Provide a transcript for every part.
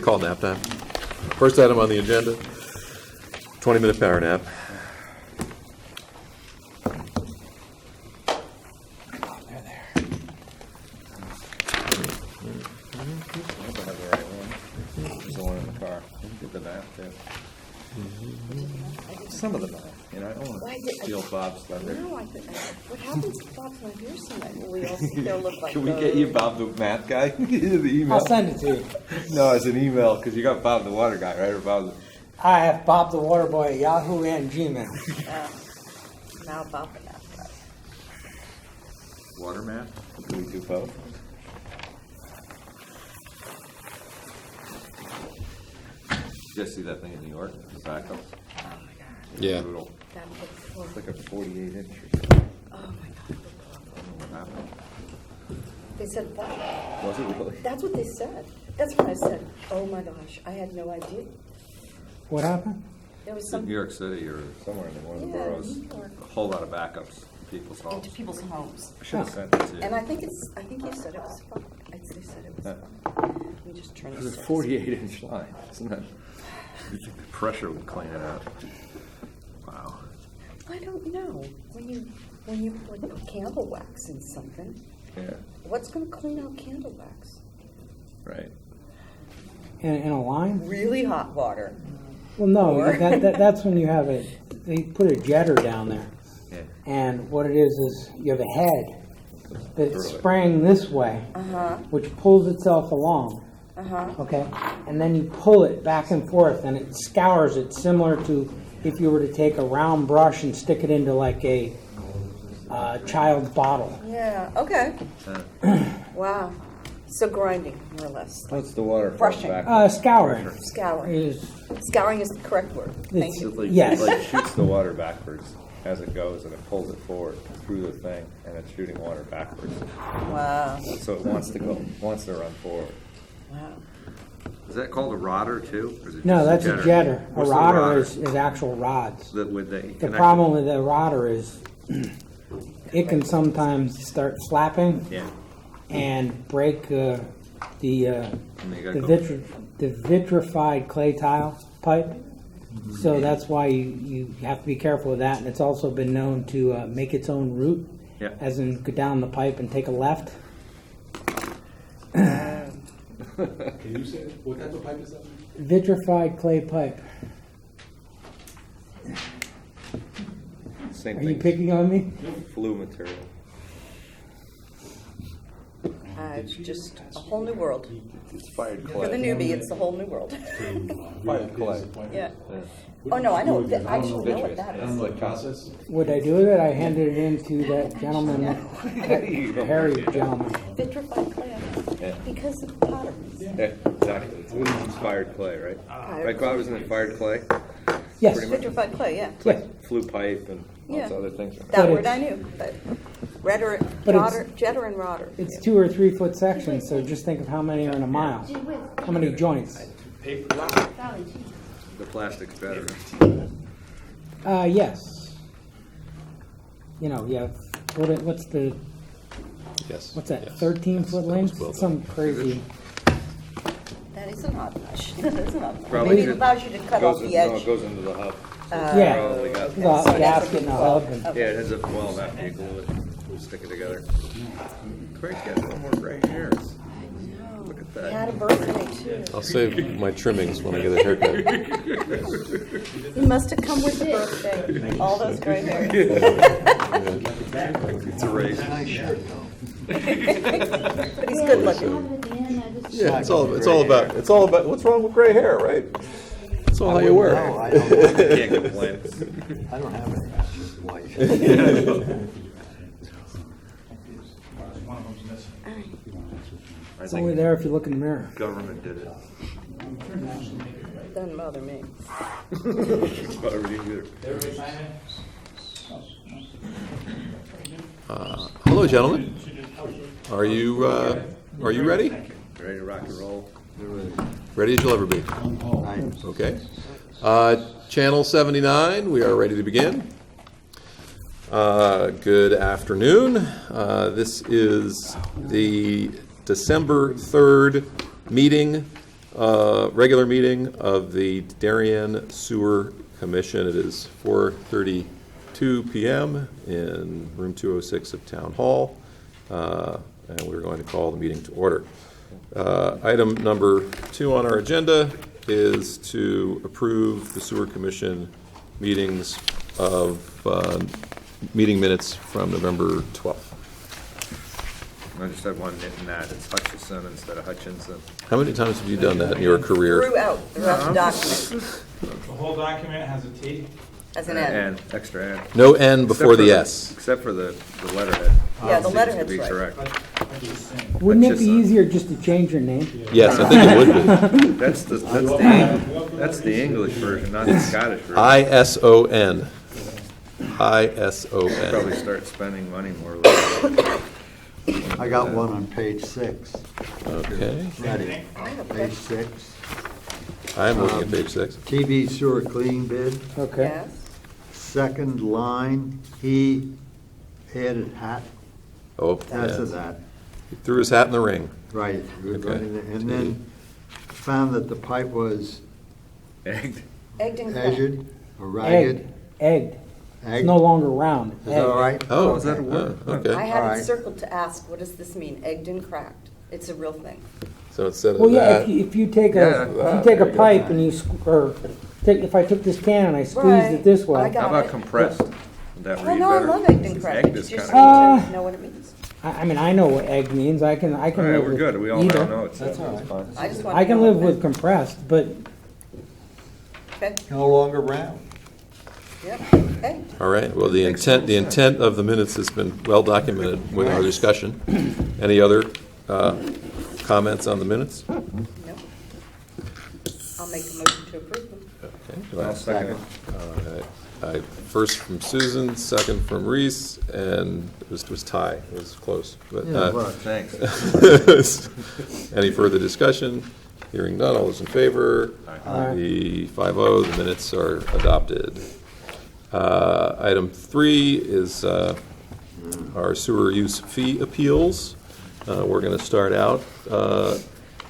call nap time. First item on the agenda, 20-minute power nap. There's the one in the car. Get the map too. Some of the map, you know, I don't want to steal Bob's thunder. No, I think, what happens if Bob's not here tonight? Will we all sit there look like Can we get you Bob the map guy? The email. I'll send it to you. No, it's an email because you got Bob the water guy, right? Or Bob the... I have Bob the Water Boy at Yahoo and Gmail. now Bob and that guy. water map. Can we do both? You guys see that thing in New York? The backup? Yeah. Brutal. That looks It's like a 48 inch. oh my God. What happened? They said that. Was it really? That's what they said. That's what I said. Oh my gosh, I had no idea. What happened? There was New some York City or somewhere in one of the Yeah, boroughs. New York. A whole lot of backups. People's homes. into people's homes. I should have sent it to you. And I think you said it was fun. They said it was fun. Let me just turn It's this. a 48-inch line, isn't it? You think the pressure would clean it out? Wow. I don't know. When you put candle wax in something, Yeah, what's going to clean out candle wax? right. In a line? Really hot water. Well, no, Or- that's when you have they put a jetter down there. Yeah. And what it is you have a head that's Through it. spraying this way, which pulls itself along. Okay? And then you pull it back and forth, and it scours it, similar to if you were to take a round brush and stick it into like a child's bottle. Yeah. Okay. Wow. So grinding, more or less. What's the water Brushing. back? Scouring Scouring. is Scouring is the correct word. Thank It's- you. It Yes. like shoots the water backwards as it goes, and it pulls it forward through the thing, and it's shooting water backwards. Wow. So it wants to run forward. Wow. Is that called a rodder too? Or is it no, just that's a jetter. A What's the rodder rodder? is actual rods. The Problem with the rodder is it can sometimes start flapping Yeah. and break the And you gotta go- vitrified clay tile pipe. So that's why you have to be careful with that. And it's also been known to make its own route, Yeah. as in go down the pipe and take a left. Can you say, what type of pipe is that? Vitrified clay pipe. Same Are thing. you picking on me? Flue material. It's just a whole new world. It's fired For the clay. newbie, it's a whole new world. Fired clay. Yeah. Oh, no, I know. I actually know what that It's is. like process. What I do with it, I handed it in to that gentleman, that Harry gentleman. Vitrified clay. Yeah. Because of pottery. Yeah, exactly. It's fired clay, right? Right, Bob, isn't it fired clay? Yes. Pretty much. Vitrified clay, yeah. Yeah. Flue pipe and lots of Yeah. other things. That But word it's- I knew, but redder, But it's- jetter and rodder. It's 2 or 3 foot sections, so just think of how many are in a mile. How many joints? The plastic's better. Yes. You know, you have, what's Yes. that, Yes. 13-foot length? well Some crazy. That is an odd mesh. That is an odd mesh. Probably Maybe it should- allows you to cut off the No, it edge. goes into the hub. Yeah. Probably got- The So that's gasket a and a good hub. call. and- Yeah, it ends up well after you glue it. We'll stick it together. Craig got a little more gray hair. Look at He had a that. birthday too. I'll save my trimmings when I get a haircut. He must have come with the birthday. All those gray hairs. It's a race. But he's good looking. Yeah, it's all about what's wrong with gray hair, right? It's all how you wear it. Can't complain. I don't have any, it's just white. I It's only think there if you look in the mirror. government did it. Doesn't bother me. Probably either. Hello, gentlemen. Are you ready? Ready to rock and roll? Ready as you'll ever be. Okay. Channel 79, we are ready to begin. Good afternoon. This is the December 3rd meeting regular meeting of the Darien Sewer Commission. It is 4:32 p.m. in room 206 of Town Hall, and we're going to call the meeting to order. Item number 2 on our agenda is to approve the Sewer Commission meetings of meeting minutes from November 12th. I just had one nit in that. It's Hutchison instead of Hutchinson. How many times have you done that in your career? Throughout the document, The whole document has a T? as an N. And extra N. No N before the S. Except for the letterhead. Yeah, the Seems letterhead's to be right. correct. Wouldn't it be Hutchison. easier just to change your name? Yes, I think it would be. That's the English version, not the Scottish version. ISON. Probably ISON. start spending money more. I got one on page 6. Okay, Ready. I have a Page question. 6. I'm looking at page 6. TV sewer clean bid. Okay. Yes, Second line, he added hat. Oh, That's yeah. a that. He threw his hat in the ring. Right. Okay. And then found that the pipe was Egged. egged and cracked. measured or ragged. Egged. It's Egged. no longer round. Is that all right? Oh, is that a word? Okay. I had All it right. circled to ask, what does this mean, egged and cracked? It's a real thing. So instead of Well, yeah, that, if you take Yeah. a pipe and you, if I took this can and I squeezed Right. it this I way, got How about it. compressed? Would that Oh, read no, I better? love egged and cracked. Egged You is just kinda- need to know what it means. I mean, I know what egg means. I can All live right, we're with good. We all either. now know it's fine. I just want I to can know live what it with meant. compressed, but Okay, No longer round. yep, egged. all right, well, the intent of the minutes has been well documented with our discussion. Any other comments on the minutes? No. I'll make a motion to approve them. Okay, do I I'll have- second it. First from Susan, second from Reese, and it was tie. It was close. But, Yeah, look. Thanks. any further discussion? Hearing none, all those in favor? Aye. The 5-0, the minutes are adopted. Item 3 is our sewer use fee appeals. We're going to start out,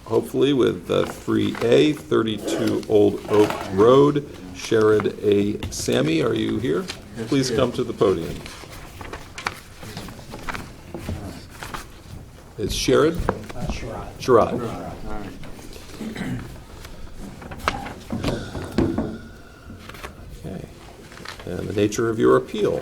hopefully, with 3A, 32 Old Oak Road. Sherrod A. Sammy, are you here? Please he come is. to the podium. It's Sherrod? Sherrod. All right. Okay. And the nature of your appeal.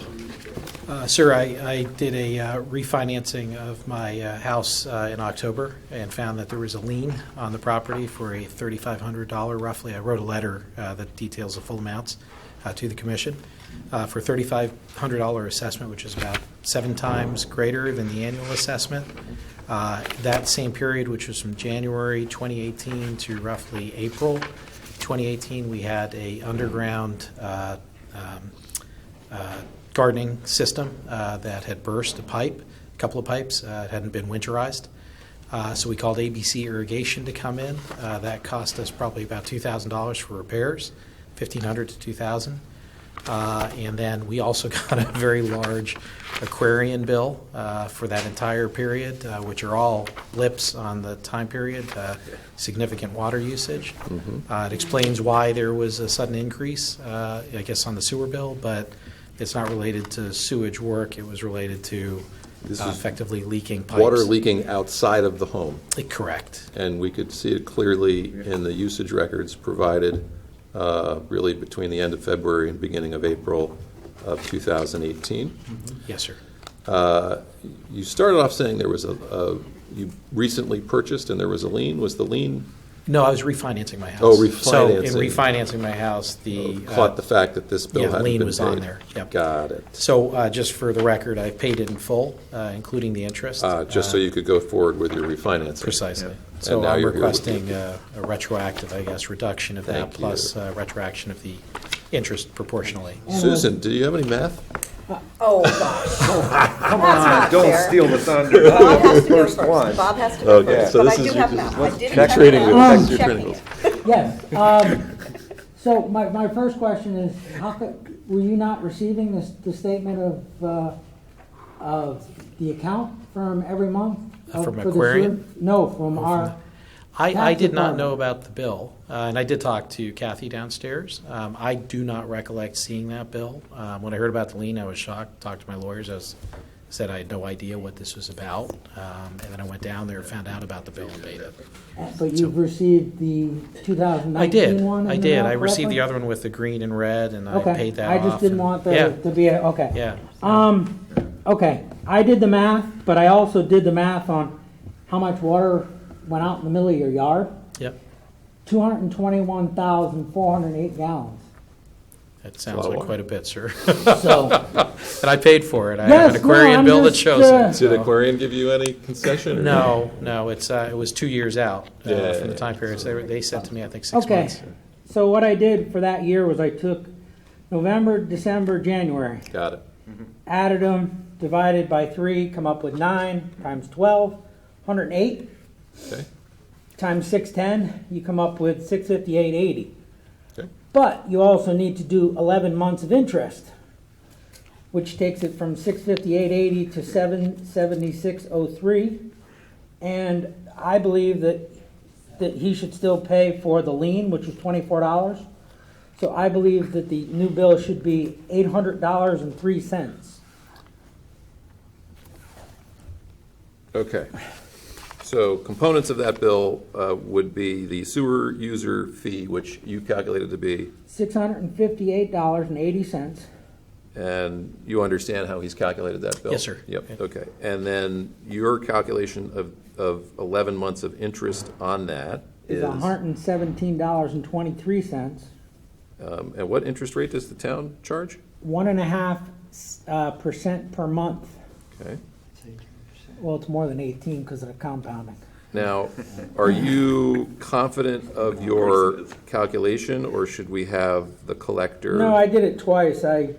Sir, I did a refinancing of my house in October and found that there was a lien on the property for a $3,500 roughly. I wrote a letter that details the full amounts to the commission for $3,500 assessment, which is about 7 times greater than the annual assessment. That same period, which was from January 2018 to roughly April 2018, we had a underground gardening system that had burst a couple of pipes. It hadn't been winterized. So we called ABC Irrigation to come in. That cost us probably about $2,000 for repairs, $1,500 to $2,000. And then we also got a very large aquarium bill for that entire period, which are all blips on the time period, significant water usage. It explains why there was a sudden increase, I guess, on the sewer bill, but it's not related to sewage work. It was related to This is effectively leaking pipes. Water leaking outside of the home. Correct. And we could see it clearly in the usage records provided really between the end of February and beginning of April of 2018. Yes, sir. You started off saying there was you recently purchased and there was a lien. Was the lien No, I was refinancing my house. Oh, So in refinancing. refinancing my house, the caught the fact that this bill yeah, hadn't lien been was paid? on there. Yep. Got it. So just for the record, I paid it in full, including the interest. Just so you could go forward with your refinancing. Precisely. And So now I'm you're here with requesting a retroactive, I guess, reduction of that, Thank plus you. retroaction of the interest proportionally. Susan, do you have any math? Oh, gosh. Come on, Don't steal the thunder. Bob has to go First first. one. Bob has to go Okay, first. so But this I is do your- have math. I did Check have trading math. wheel. I'm Check your checking trading it. yes. So my first question is, were you not receiving the statement of the account from every month? From for the Aquarium? sewer? No, from our, I did not department. know about the bill, and I did talk to Kathy downstairs. I do not recollect seeing that bill. When I heard about the lien, I was shocked. Talked to my lawyers. Said I had no idea what this was about, and then I went down there and found out about the bill and paid it. But you've received the 2019 I did. one? in I the did. mail I received the correctly? other one with the green and red, and I Okay, paid that I off. just didn't and- want Yeah. there to be, okay. Yeah. Okay, I did the math, but I also did the math on how much water went out in the middle of your yard. Yep. 221,408 gallons. That lot sounds of like water. quite a bit, sir. So, And I paid for it. I Yes, have an aquarium no, I'm bill that just, shows it. Did so- Aquarian give you any concession? or- No, it was 2 years out Yeah, from the time periods. They said to me, I think 6 okay, months. so what I did for that year was I took November, December, January, Got it. added them, divided by 3, come up with 9 times 12, 108. Okay. Times 610, you come up with 658.80. Okay. But you also need to do 11 months of interest, which takes it from 658.80 to 776.03. And I believe that he should still pay for the lien, which was $24. So I believe that the new bill should be $800.03. Okay. So components of that bill would be the sewer user fee, which you calculated to be, $658.80. and you understand how he's calculated that bill? Yes, sir. Yep, okay. And then your calculation of 11 months of interest on that Is is, $117.23. and what interest rate does the town charge? 1.5% per month. Okay. Well, it's more than 18 because of the compounding. Now, are you confident of your calculation, or should we have the collector? No, I did it twice. I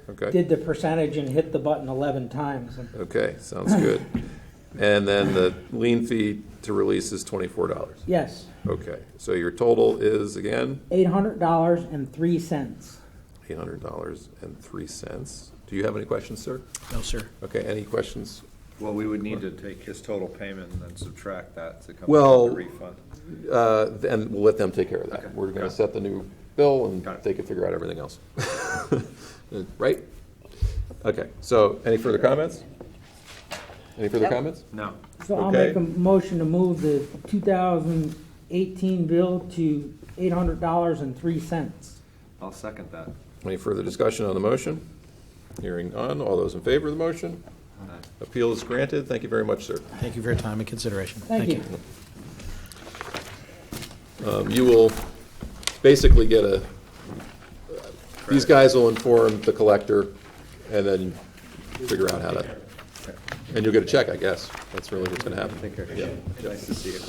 Okay. did the percentage and hit the button 11 times. Okay, sounds good. And then the lien fee to release is $24. Yes, Okay, so your total is, again, $800.03. $800.03. Do you have any questions, sir? No, sir. Okay, any questions? Well, we would need to take his total payment and then subtract that to come Well- up with the refund. And we'll let them take care of that. Okay, We're going got to it. set the new bill, and Got it. they can figure out everything else. Right? Okay, so any further comments? Any further comments? No. So I'll Okay. make a motion to move the 2018 bill to $800.03. I'll second that. Any further discussion on the motion? Hearing none. All those in favor of the motion? Appeal is granted. Thank you very much, sir. Thank you for your time and consideration. Thank you. You will basically get these guys will inform the collector, and then figure out how to, and you'll get a check, I guess. That's really what's going to happen. Yeah. Nice to see you.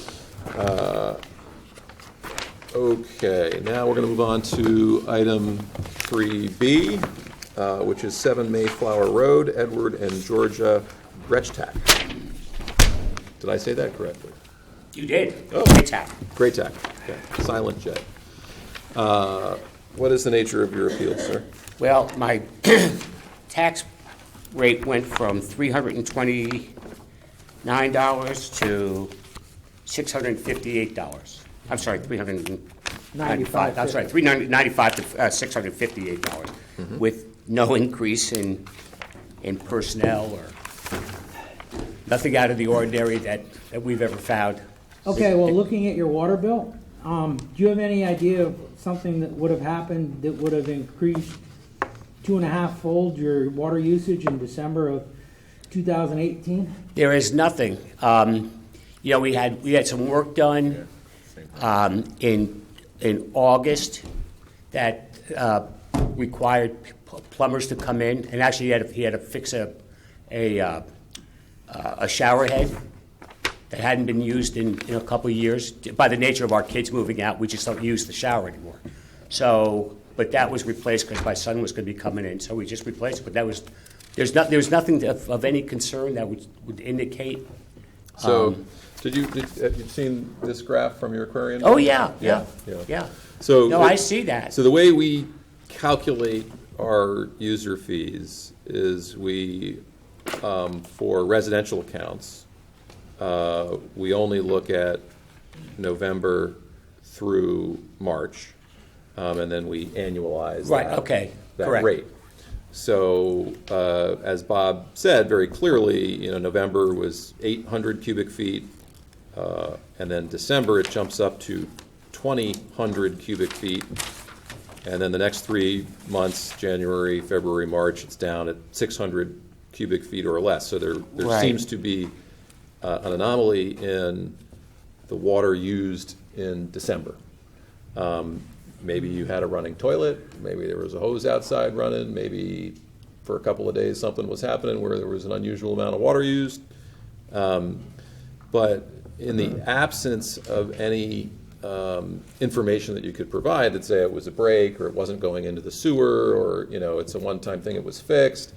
Okay, now we're going to move on to item 3B, which is 7 Mayflower Road, Edward and Georgia Grechtak. Did I say that correctly? You did. Oh. Great tap. Great tack. Okay. Silent J. What is the nature of your appeal, sir? Well, my tax rate went from $329 to $658. I'm sorry, $395. That's right, $395 to $658, with no increase in personnel or nothing out of the ordinary that we've ever found. Okay, well, looking at your water bill, do you have any idea of something that would have happened that would have increased 2.5-fold your water usage in December of 2018? There is nothing. We had some work done in August that required plumbers to come in, and actually he had to fix a shower head that hadn't been used in a couple of years. By the nature of our kids moving out, we just don't use the shower anymore. So, but that was replaced because my son was going to be coming in, so we just replaced it. But there's nothing of any concern that would indicate. So, have you seen this graph from your aquarium? Oh yeah. So No, I see that. So the way we calculate our user fees is we, for residential accounts, we only look at November through March, and then we annualize Right, that, okay, that correct. rate. So, as Bob said very clearly, November was 800 cubic feet, and then December it jumps up to 2,000 cubic feet, and then the next 3 months, January, February, March, it's down at 600 cubic feet or less. So there Right. seems to be an anomaly in the water used in December. Maybe you had a running toilet, maybe there was a hose outside running, maybe for a couple of days something was happening where there was an unusual amount of water used. But in the absence of any information that you could provide that say it was a break or it wasn't going into the sewer or it's a one-time thing, it was fixed,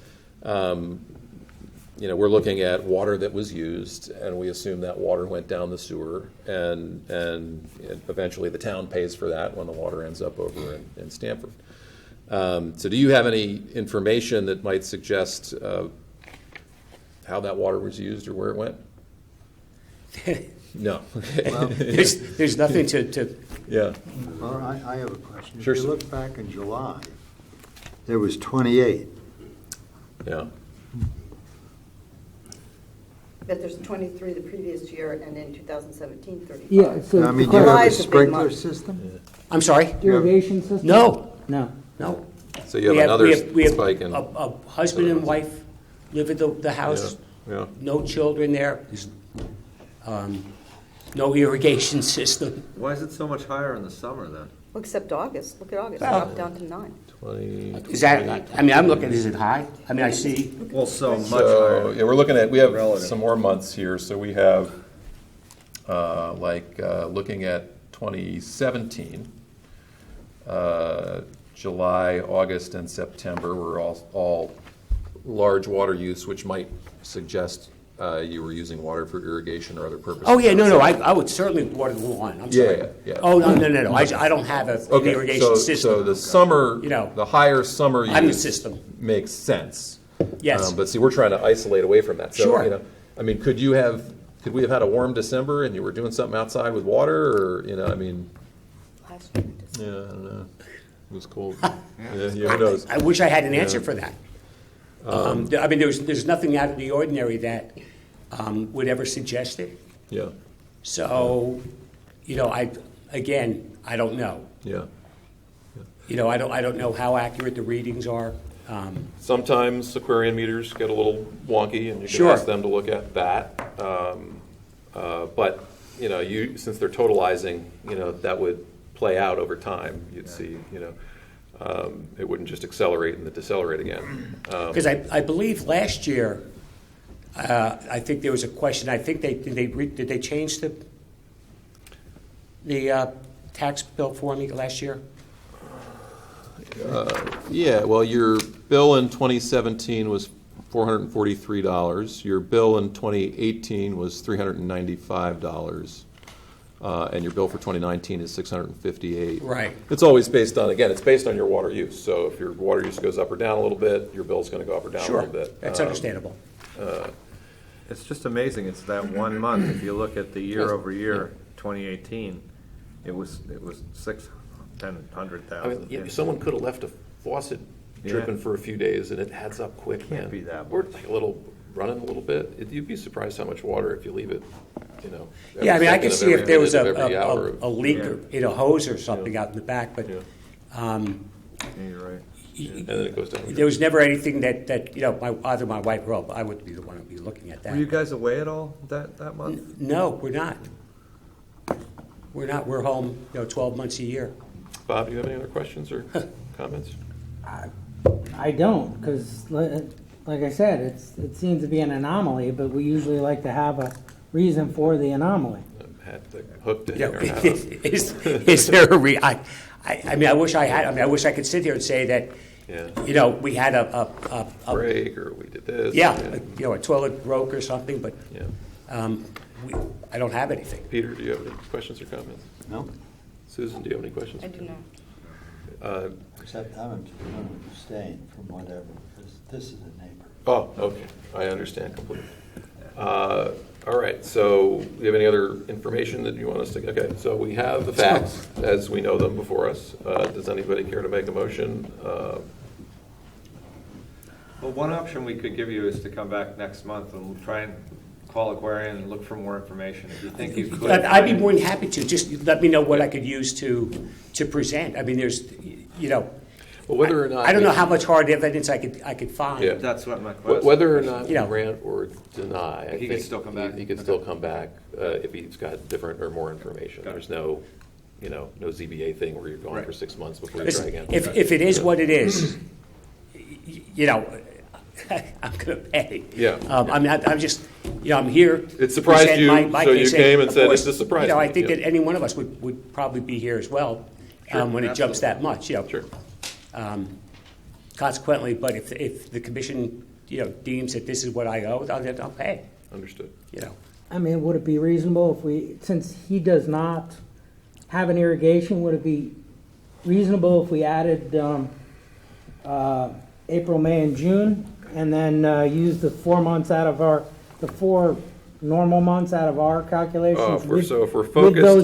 we're looking at water that was used, and we assume that water went down the sewer, and eventually the town pays for that when the water ends up over in Stamford. So do you have any information that might suggest how that water was used or where it went? No. There's nothing to, Yeah. Well, I have a question. Sure, If you sir. look back in July, there was 28. Yeah. But there's 23 the previous year, and in 2017, 35. Yeah, so I mean, to do you have July a is a big sprinkler month. system? I'm sorry? irrigation system? No, No. no. So you have another we have spike in. a husband and wife live at the house, Yeah. no children there, there's no irrigation system. Why is it so much higher in the summer then? Well, except August. Look at August. Well- Dropped down to 9. 20. Is that, I mean, I'm looking, is it high? I mean, I see, Well, so much So, higher. yeah, we're looking at, we have Relative. some more months here, so we have, looking at 2017, July, August, and September were all large water use, which might suggest you were using water for irrigation or other purposes. oh, yeah, no, I would certainly water the lawn, I'm sorry. Yeah. Oh, no, I don't have an Okay, irrigation so system. the summer, You know, the higher summer use. I'm the system. Makes sense. Yes. But see, we're trying to isolate away from that. So, Sure. I mean, could we have had a warm December and you were doing something outside with water, or, I mean, Last year. yeah, I don't know. It was cold. Yeah, who knows? I wish I had an answer Yeah. for that. I mean, there's nothing out of the ordinary that would ever suggest it. Yeah, So, I don't know. yeah. I don't know how accurate the readings are. Sometimes aquarium meters get a little wonky, and you can Sure. ask them to look at that. But, since they're totalizing, that would play out over time. You'd see, it wouldn't just accelerate and then decelerate again. Because I believe last year, I think there was a question, I think did they change the tax bill for me last year? Yeah, well, your bill in 2017 was $443. Your bill in 2018 was $395. And your bill for 2019 is $658. Right. It's always based on, again, it's based on your water use. So if your water use goes up or down a little bit, your bill's going to go up or down a Sure, little bit. that's understandable. It's just amazing. It's that 1 month. If you look at the year over year, 2018, it was 600,000. Someone could have left a faucet dripping Yeah. for a few days, and it adds up quick. Can't man. be that Or much. like a little, running a little bit. You'd be surprised how much water if you leave it, every Yeah, I mean, I could second of see every if there was minute of every hour. a leak or, hose or something out in the back, but Yeah. Yeah, you're right. And then it goes down. there was never anything that either my wife or I would be the one who would be looking at that. Were you guys away at all that month? No, we're not. We're not. We're home, 12 months a year. Bob, do you have any other questions or comments? I don't, because like I said, it seems to be an anomaly, but we usually like to have a reason for the anomaly. Had the hook to You hang know, our hat on. is there a I mean, I wish I had. I mean, I wish I could sit here and say that. Yeah. We had a Break, or we did this. a toilet broke or something, but Yeah. I don't have anything. Peter, do you have any questions or comments? No, Susan, do you have any questions? I do not. except I'm going to abstain from whatever, because this is a neighbor. Oh, okay, I understand completely. All All right, so do you have any other information that you want us to, okay, so we have the facts as we know them before us. Does anybody care to make a motion? Well, one option we could give you is to come back next month and we'll try and call Aquarian and look for more information. If you think you could. I'd be more than happy to. Just let me know what I could use to present. I mean, there's, you know, Well, whether or not. I don't know how much hard evidence I could find. Yeah. That's what my question. Whether or not we Yeah. grant or deny, I He could think still come back. He could still come back if he's got different or more information. Got it. There's no, no ZBA thing where you're gone Right. for 6 months before you try Listen, again. if it is what it is, you know, I'm going to pay. Yeah. I'm just, you know, I'm here. It surprised present you, my so you case, came and of said, course, "This surprised You know, me." I think Yeah. that any one of us would probably be here as well Sure, when it jumps absolutely. that much, you know. Sure. Consequently, but if the commission, you know, deems that this is what I owe, I'll pay, Understood. you know. I mean, would it be reasonable if we, since he does not have an irrigation, would it be reasonable if we added April, May, and June, and then use the 4 months out of the 4 normal months out of our calculations? If we're with those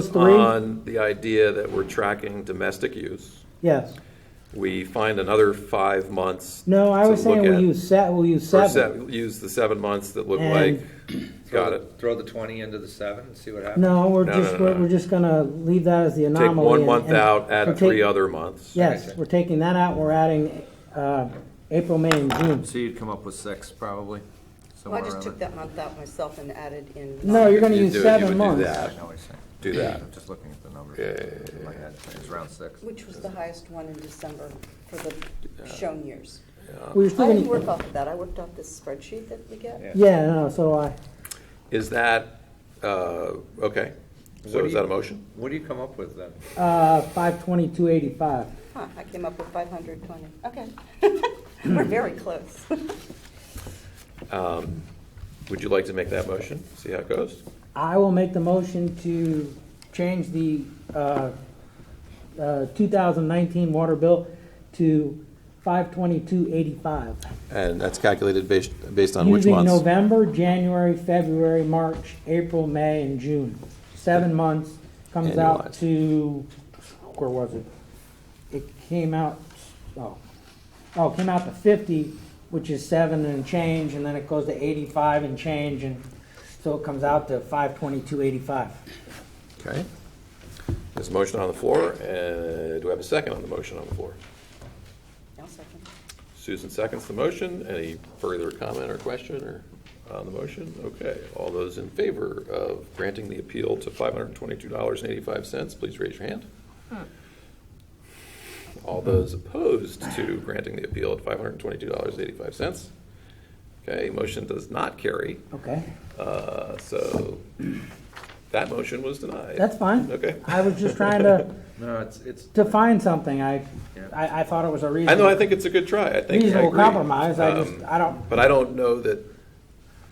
focused three? on the idea that we're tracking domestic use, Yes. we find another 5 months. No, I to was saying look we'll at. use Or 7. use the 7 months that look And- like, got it. Throw the 20 into the 7 and see what happens. No, No, no. we're just gonna leave that as the Take anomaly. 1 and- month and out, we're add take- 3 other months. Yes, we're taking that out, we're adding April, May, and June. So you'd come up with 6 probably, Well, I somewhere just around took there. that month out myself and added in. No, you're gonna You use do it, you 7 would do months. that. I know what you're saying. Do that. I'm just looking at the numbers Okay. in my head. It's around 6. Which was the highest one in December for the shown years. We're still I didn't gonna, work off of that, I worked off this spreadsheet that we get. Yeah. yeah, no, so Is that, okay, What so do is you- that a motion? What do you come up with then? 522.85. Huh, I came up with 520, okay. We're very close. Would you like to make that motion, see how it goes? I will make the motion to change the 2019 water bill to 522.85. And that's calculated based on which Using months? November, January, February, March, April, May, and June. 7 months comes out Annualized. to, where was it? It came out, it came out to 50, which is 7 and change, and then it goes to 85 and change, and so it comes out to 522.85. Okay. There's a motion on the floor, and do I have a second on the motion on the floor? I'll second. Susan seconds the motion. Any further comment or question or on the motion? Okay. All those in favor of granting the appeal to $522.85, please raise your hand. All those opposed to granting the appeal at $522.85? Okay, motion does not carry. Okay, So that motion was denied. that's fine. Okay. I was just trying to No, it's, find something. I Yeah. thought it was a I reasonable. know, I think it's a good try. I think, I Reasonable agree. compromise. I don't. But I don't know that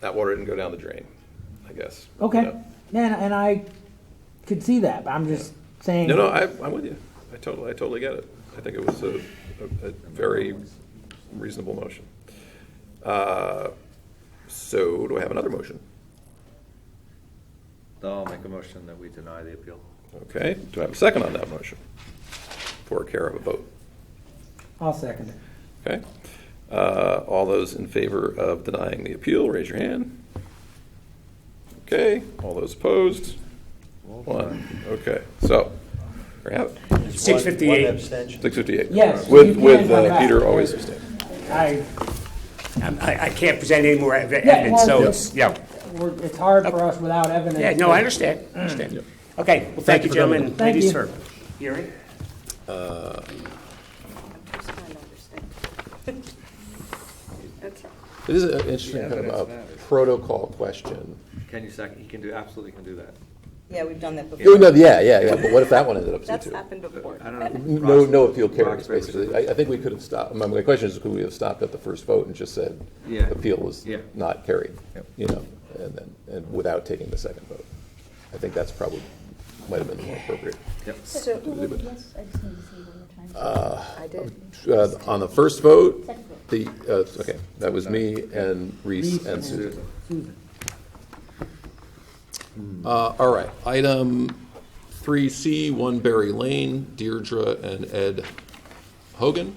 that water didn't go down the drain, I guess. Okay, You know? and I could see that, but I'm just saying. No, I'm with you. I totally get it. I think it was a very reasonable motion. So do I have another motion? I'll make a motion that we deny the appeal. Okay, do I have a second on that motion? For care of a vote. I'll second it. Okay. All those in favor of denying the appeal, raise your hand. Okay, all those opposed? 1. Okay, so, there you have it. 658. One abstention. 658. Yes, you With, can with come back. Peter always abstaining. I can't present any more evidence, so well, it's, yeah. It's hard for us without evidence. Yeah, no, I understand. Okay, well, thank you, for coming. gentlemen, Thank ladies, you. for hearing. I'm just trying to understand. Okay. This is an interesting kind of a protocol question. Can you second, he can do, absolutely can do that. Yeah, we've done that Oh, before. no, yeah, but what if that one ended up That's C2? happened before. I don't know. No appeal carries, Rocks, paper, basically. scissors. I think we could have stopped, my question is, could we have stopped at the first vote and just said, Yeah. appeal was Yeah. not carried? Yep. You know, and without taking the second vote. I think that's probably, might have been the more appropriate. Yep. So, I did. On the first vote, okay, that was me and Reese and Susan. Susan. All right, item 3C, 1 Berry Lane, Deirdre and Ed Hogan.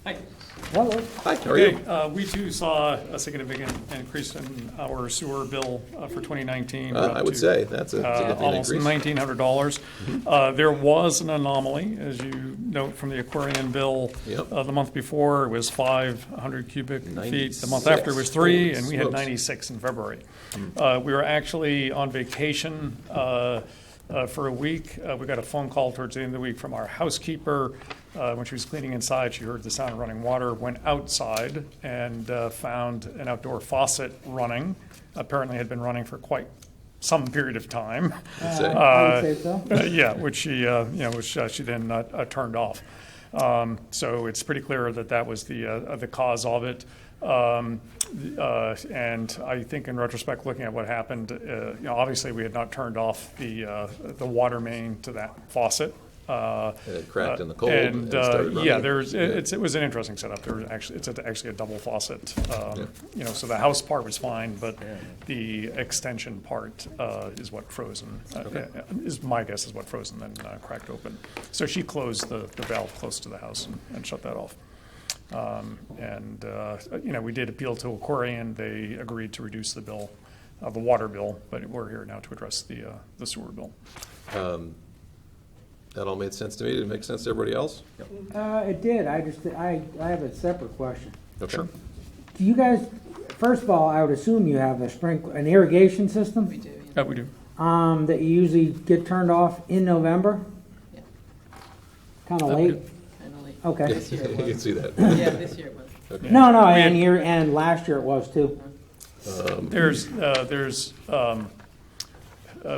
Hi. Hello. Hi, how are you? Okay, we too saw a significant increase in our sewer bill for 2019. I would say that's a significant Almost increase. $1,900. There was an anomaly, as you note from the Aquarian bill. Yep. The month before, it was 500 cubic feet. The 96. month after, it was 3, Holy and we had smokes. 96 in February. We were actually on vacation for a week. We got a phone call towards the end of the week from our housekeeper. When she was cleaning inside, she heard the sound of running water, went outside and found an outdoor faucet running. Apparently had been running for quite some period of time. I would say so. Yeah, which she, she then turned off. So it's pretty clear that that was the cause of it. And I think in retrospect, looking at what happened, obviously we had not turned off the water main to that faucet. It had cracked in the cold and started running. Yeah, it was an interesting setup. There was it's actually a double faucet. So the house part was fine, but the extension part is what froze and is my guess is what froze and then cracked open. So she closed the valve close to the house and shut that off. We did appeal to Aquarian. They agreed to reduce the bill, the water bill, but we're here now to address the sewer bill. That all made sense to me. Did it make sense to everybody else? It did. I have a separate question. Okay. Sure. Do you guys, first of all, I would assume you have an irrigation system? We do. Yeah, we do. That you usually get turned off in November? Yeah. Kind of That late? would- Finally. Okay. This year it You can was. see that. Yeah, this year it was. Okay. No, We had- and last year it was too.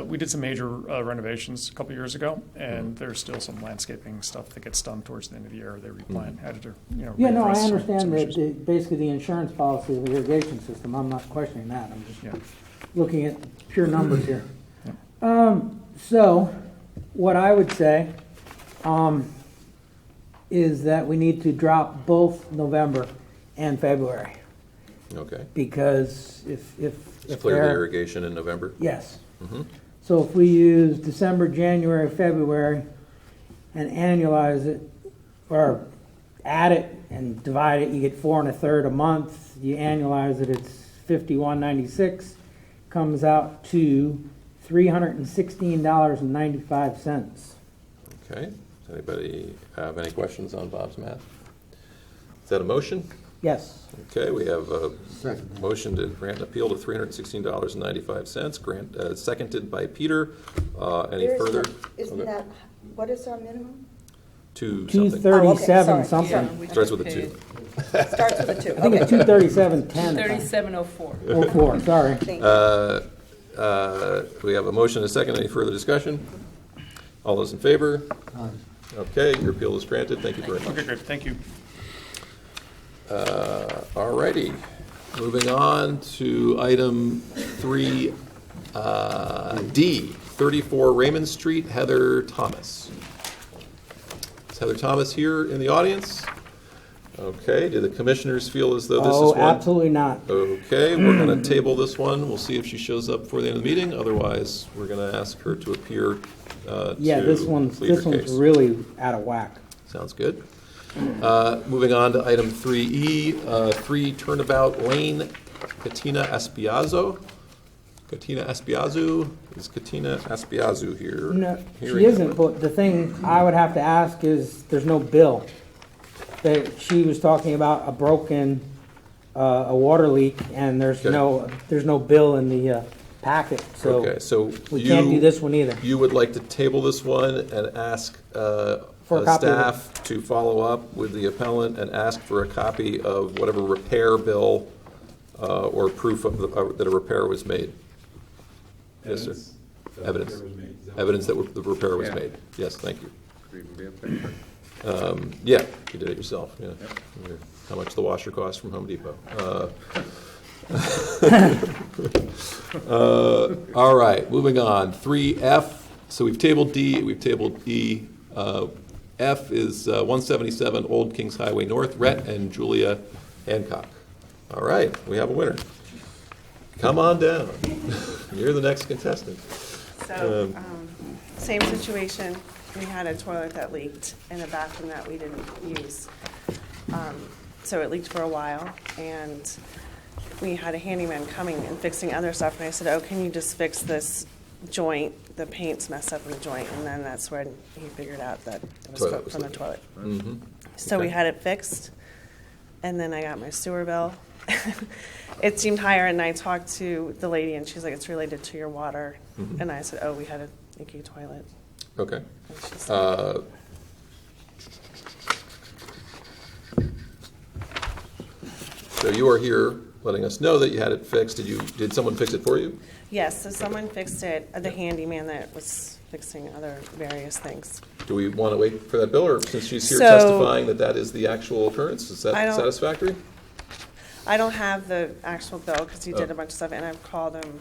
We did some major renovations a couple years ago, and there's still some landscaping stuff that gets done towards the end of the year. They replant, had to, Yeah, no, I readdress understand some that issues. basically the insurance policy of the irrigation system. I'm not questioning that. I'm just Yeah. looking at pure numbers here. So what I would say is that we need to drop both November and February Okay. because if It's clear the they're- irrigation in November. yes. Mhm. So if we use December, January, February, and annualize it, or add it and divide it, you get 4 1/3 a month. You annualize it, it's 51.96. Comes out to $316.95. Okay. Does anybody have any questions on Bob's math? Is that a motion? Yes. Okay, we have a Second. motion to grant an appeal to $316.95, seconded by Peter. Any There's further? no- Isn't Okay. that, what is our minimum? Two something. 237 Oh, okay, sorry. something. We Starts just with a 2. paid Starts with a 2, I think it's okay. 237.10. 3704. Or 4, sorry. Thank you. We have a motion and a second. Any further discussion? All those in favor? Okay, your appeal is granted. Thank you very much. Okay, great, thank you. All righty. Moving on to item 3D, 34 Raymond Street, Heather Thomas. Is Heather Thomas here in the audience? Okay, do the commissioners feel as though this is Oh, one? absolutely not. Okay, we're going to table this one. We'll see if she shows up before the end of the meeting. Otherwise, we're going to ask her to appear Yeah, to this plead her one's case. really out of whack. Sounds good. Moving on to item 3E, 3 Turnabout Lane, Katina Espiazo. Katina Espiazu, is Katina Espiazu here? No, Hearing she isn't, her. but the thing I would have to ask is, there's no bill. That she was talking about a broken, a water leak, and there's Okay. no bill in the packet, Okay, so so we can't do this one either. You would like to table this one and ask For a copy of it. staff to follow up with the appellant and ask for a copy of whatever repair bill or proof of that a repair was made? Yes, sir. Evidence. Evidence that the repair was Yeah. made. Yes, thank you. Could even be a picture. Yeah, you did it yourself, yeah. How much the washer cost from Home Depot. All right, moving on. 3F, so we've tabled D, we've tabled E. F is 177 Old Kings Highway North, Rhett and Julia Hancock. All right, we have a winner. come on down. You're the next contestant. So, same situation. We had a toilet that leaked in a bathroom that we didn't use. So it leaked for a while, and we had a handyman coming and fixing other stuff. And I said, "Oh, can you just fix this joint? The paint's messed up in the joint." And then that's when he figured out that it was Toilet was from the leaking. toilet. Mm-hmm. So we had it fixed, and then I got my sewer bill. It seemed higher, and I talked to the lady, and she's like, "It's related to your water." Mhm. And I said, "Oh, we had a leaky toilet." Okay. And she said, So you are here letting us know that you had it fixed. Did someone fix it for you? Yes, so someone fixed it, the handyman that was fixing other various things. Do we want to wait for that bill, or since she's here So- testifying that that is the actual occurrence, is that I don't- satisfactory? I don't have the actual bill because he did a bunch of stuff, and I've called him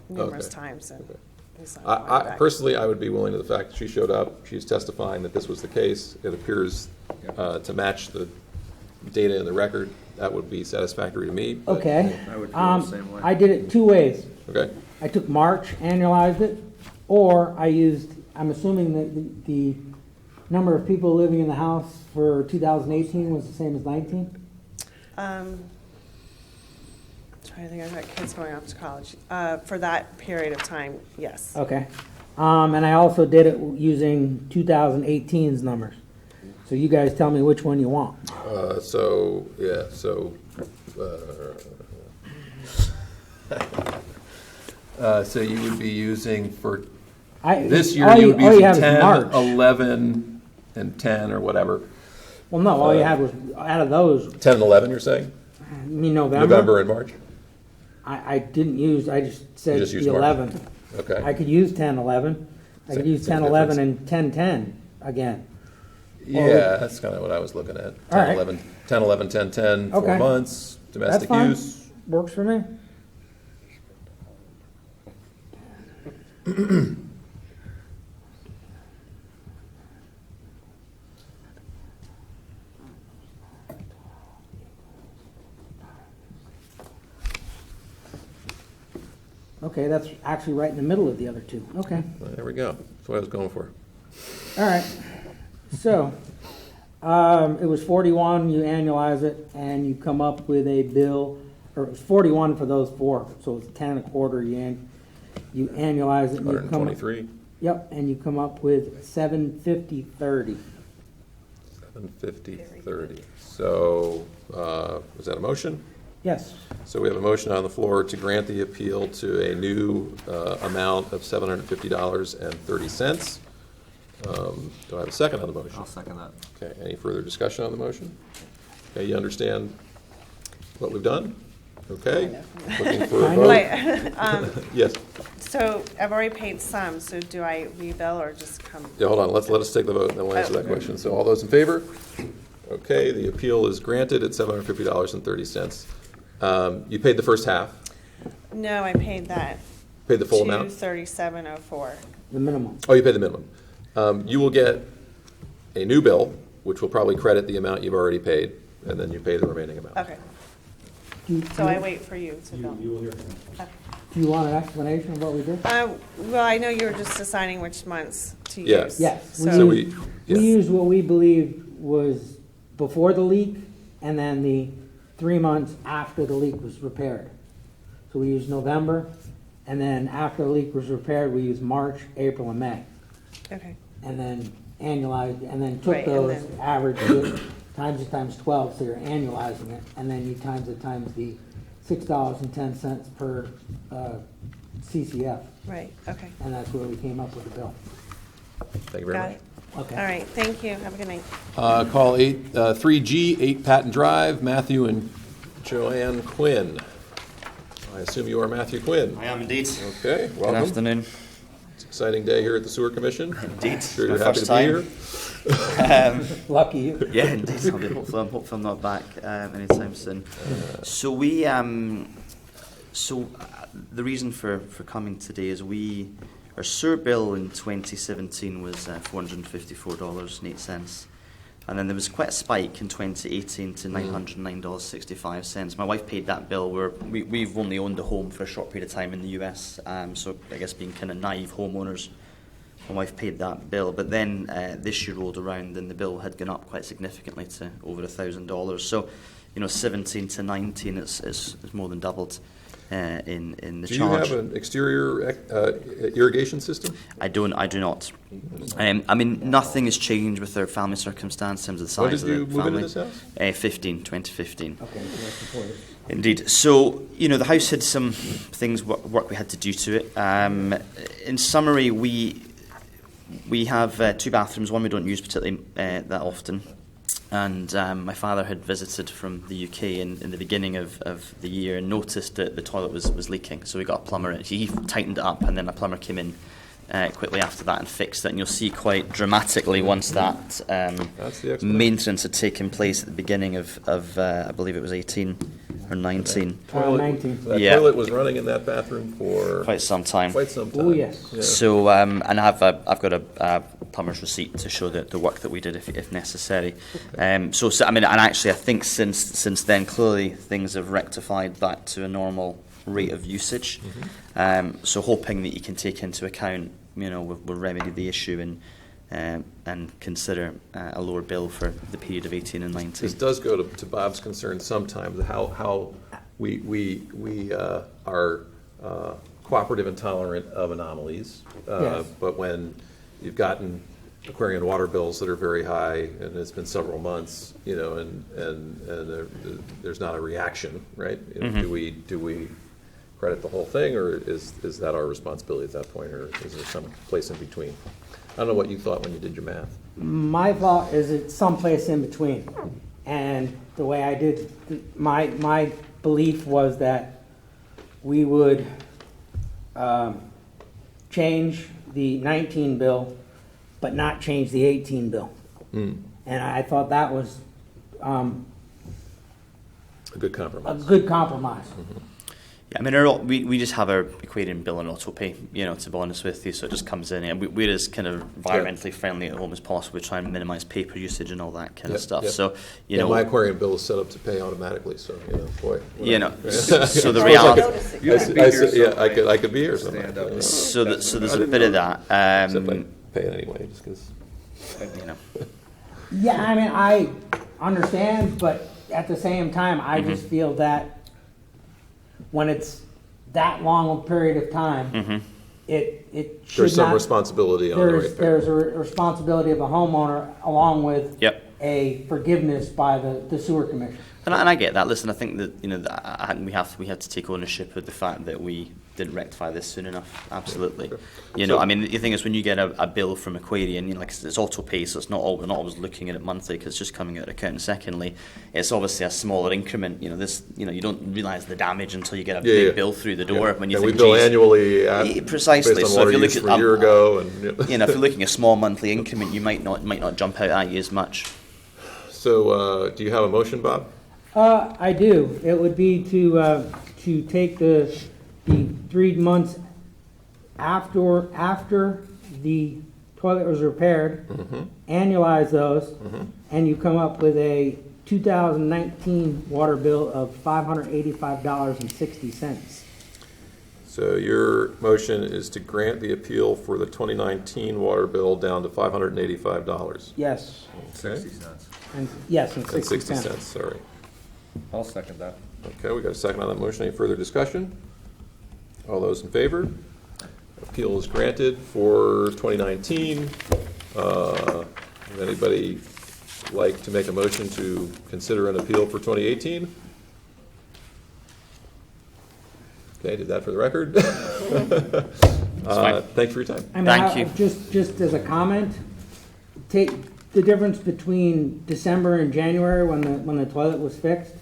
numerous Okay. times, and Okay. he's not calling I back. personally, I would be willing to the fact that she showed up, she's testifying that this was the case. It appears to match the data in the record. That would be satisfactory to me. but- Okay. I would feel the same way. I did it two ways. Okay, I took March, annualized it, or I used, I'm assuming that the number of people living in the house for 2018 was the same as 19? Trying to think, I've got kids going off to college. For that period of time, yes. Okay. And I also did it using 2018's numbers. So you guys tell me which one you want. so you would be using for this year, all you would be all using have is 10, March. 11, and 10, or whatever. Well, no, all you had was, out of those, 10 and 11, you're saying? you mean November? November and March? I didn't use, I just said just used the March. 11. Okay. I could use 10, 11. I could Same- use same 10, 11, difference. and 10, 10 again. Yeah, that's kind of what I was looking at. 10, All right. 11, 10, 11, 10, 10, 4 Okay. months, That's domestic fine. use. Works for me. Okay, that's actually right in the middle of the other two. Okay. There we go. That's what I was going for. All right. So, it was 41, you annualize it, and you come up with a bill, or it was 41 for those four, so it's 10 and a quarter, you annualize it. And you come, 123, yep, and you come up with 750.30. 750.30. So, was that a motion? Yes. So we have a motion on the floor to grant the appeal to a new amount of $750.30. Do I have a second on the motion? I'll second that. Okay, any further discussion on the motion? Okay, you understand what we've done? Okay, looking for a vote? Wait, Yes, so I've already paid some, so do I rebill or just come? yeah, hold on, let us take the vote, and then we'll answer that question. So all those in favor? Okay, the appeal is granted at $750.30. You paid the first half, No, I paid that. paid the full amount? $237.04. The minimum. Oh, you paid the minimum. You will get a new bill, which will probably credit the amount you've already paid, and then you pay the remaining amount. Okay, Do so I wait for you to bill. do you want an explanation of what we did? Well, I know you were just deciding which months to use. Yes. Yes. So we, We yeah. used what we believed was before the leak, and then the 3 months after the leak was repaired. So we used November, and then after the leak was repaired, we used March, April, and May. Okay, And then annualized, and then took Right, and those, then- averaged it, times it times 12, so you're annualizing it, and then you times it times the $6.10 per CCF, right, okay. and that's where we came up with the bill. Thank you very Got much. it. Okay. All right, thank you. Have a good night. Call 3G, 8 Patton Drive, Matthew and Joanne Quinn. I assume you are Matthew Quinn. I am indeed. Okay, Good welcome. afternoon. It's an exciting day here at the Sewer Commission. Indeed. Sure My you're happy to first be time. here. Lucky you. Yeah, indeed. Hopefully I'm not back anytime soon. So the reason for coming today is our sewer bill in 2017 was $454.08. And then there was quite a spike in 2018 to $909.65. My wife paid that bill. We've only owned a home for a short period of time in the US, so I guess being kind of naive homeowners, my wife paid that bill. But then this year rolled around and the bill had gone up quite significantly to over $1,000. So, 17 to 19, it's more than doubled in the charge. Do you have an exterior irrigation system? I do not. I mean, nothing has changed with our family circumstance in terms of the When size did of you the move family. into this house? 2015. Okay, so that's before this. Indeed. So, the house had some things, work we had to do to it. In summary, we have 2 bathrooms. One we don't use particularly that often. And my father had visited from the UK in the beginning of the year and noticed that the toilet was leaking. So we got a plumber in. He tightened it up, and then a plumber came in quickly after that and fixed it. And you'll see quite dramatically once that maintenance had taken place at the beginning of I believe it was 18 or 19. 19. That Yeah. toilet was running in that bathroom for Quite some time. Oh, yes. Yeah. So, and I've got a plumber's receipt to show the work that we did if necessary. So I mean, and actually, I think since then, clearly things have rectified back to a normal rate of usage. So, hoping that you can take into account, we'll remedy the issue and consider a lower bill for the period of 18 and 19. This does go to Bob's concern sometimes, how we are cooperative and tolerant of anomalies. Yes. But when you've gotten aquarium water bills that are very high, and it's been several months, and there's not a reaction, right? Do we credit the whole thing, or is that our responsibility at that point, or is there some place in between? I don't know what you thought when you did your math. My thought is it's someplace in between. And the way I did, my belief was that we would change the 19 bill, but not change the 18 bill. And I thought that was A good a compromise. good compromise. Yeah, I mean, we just have our aquarium bill on auto pay, to be honest with you, so it just comes in, and we're as kind of environmentally friendly at home as possible. We try and minimise paper usage and all that kind of stuff. Yep. So, My aquarium bill is set up to pay automatically, so, boy. so the reality, I could be here somewhere. so there's a bit of that. Except I pay it anyway, just because. Yeah, I mean, I understand, but at the same time, I just feel that when it's that long a period of time, it should There's some not- responsibility on the ratepayer. There's a responsibility of a homeowner along with Yep. a forgiveness by the sewer commission. And I get that. Listen, I think that we have to take ownership of the fact that we didn't rectify this soon enough. Absolutely. I mean, the thing is, when you get a bill from Aquarian, like it's auto pay, so it's we're not always looking at it monthly because it's just coming out of account. And secondly, it's obviously a smaller increment. You don't realise the damage until you get a big bill through the door. When you think, we bill geez, annually precisely. based on So water if you look use at for a year ago, and if you're looking at a small monthly increment, you might not jump out at you as much. So, do you have a motion, Bob? I do. It would be to take the 3 months after the toilet was repaired, annualize those, and you come up with a 2019 water bill of $585.60. So your motion is to grant the appeal for the 2019 water bill down to $585. Yes. Okay. 60 cents. And yes, and And 60 cents. 60 cents, sorry. I'll second that. Okay, we got a second on that motion. Any further discussion? All those in favor? Appeal is granted for 2019. Would anybody like to make a motion to consider an appeal for 2018? Okay, did that for the record. fine. Thanks for your time. I mean, Thank you. Just as a comment, take the difference between December and January when the toilet was fixed,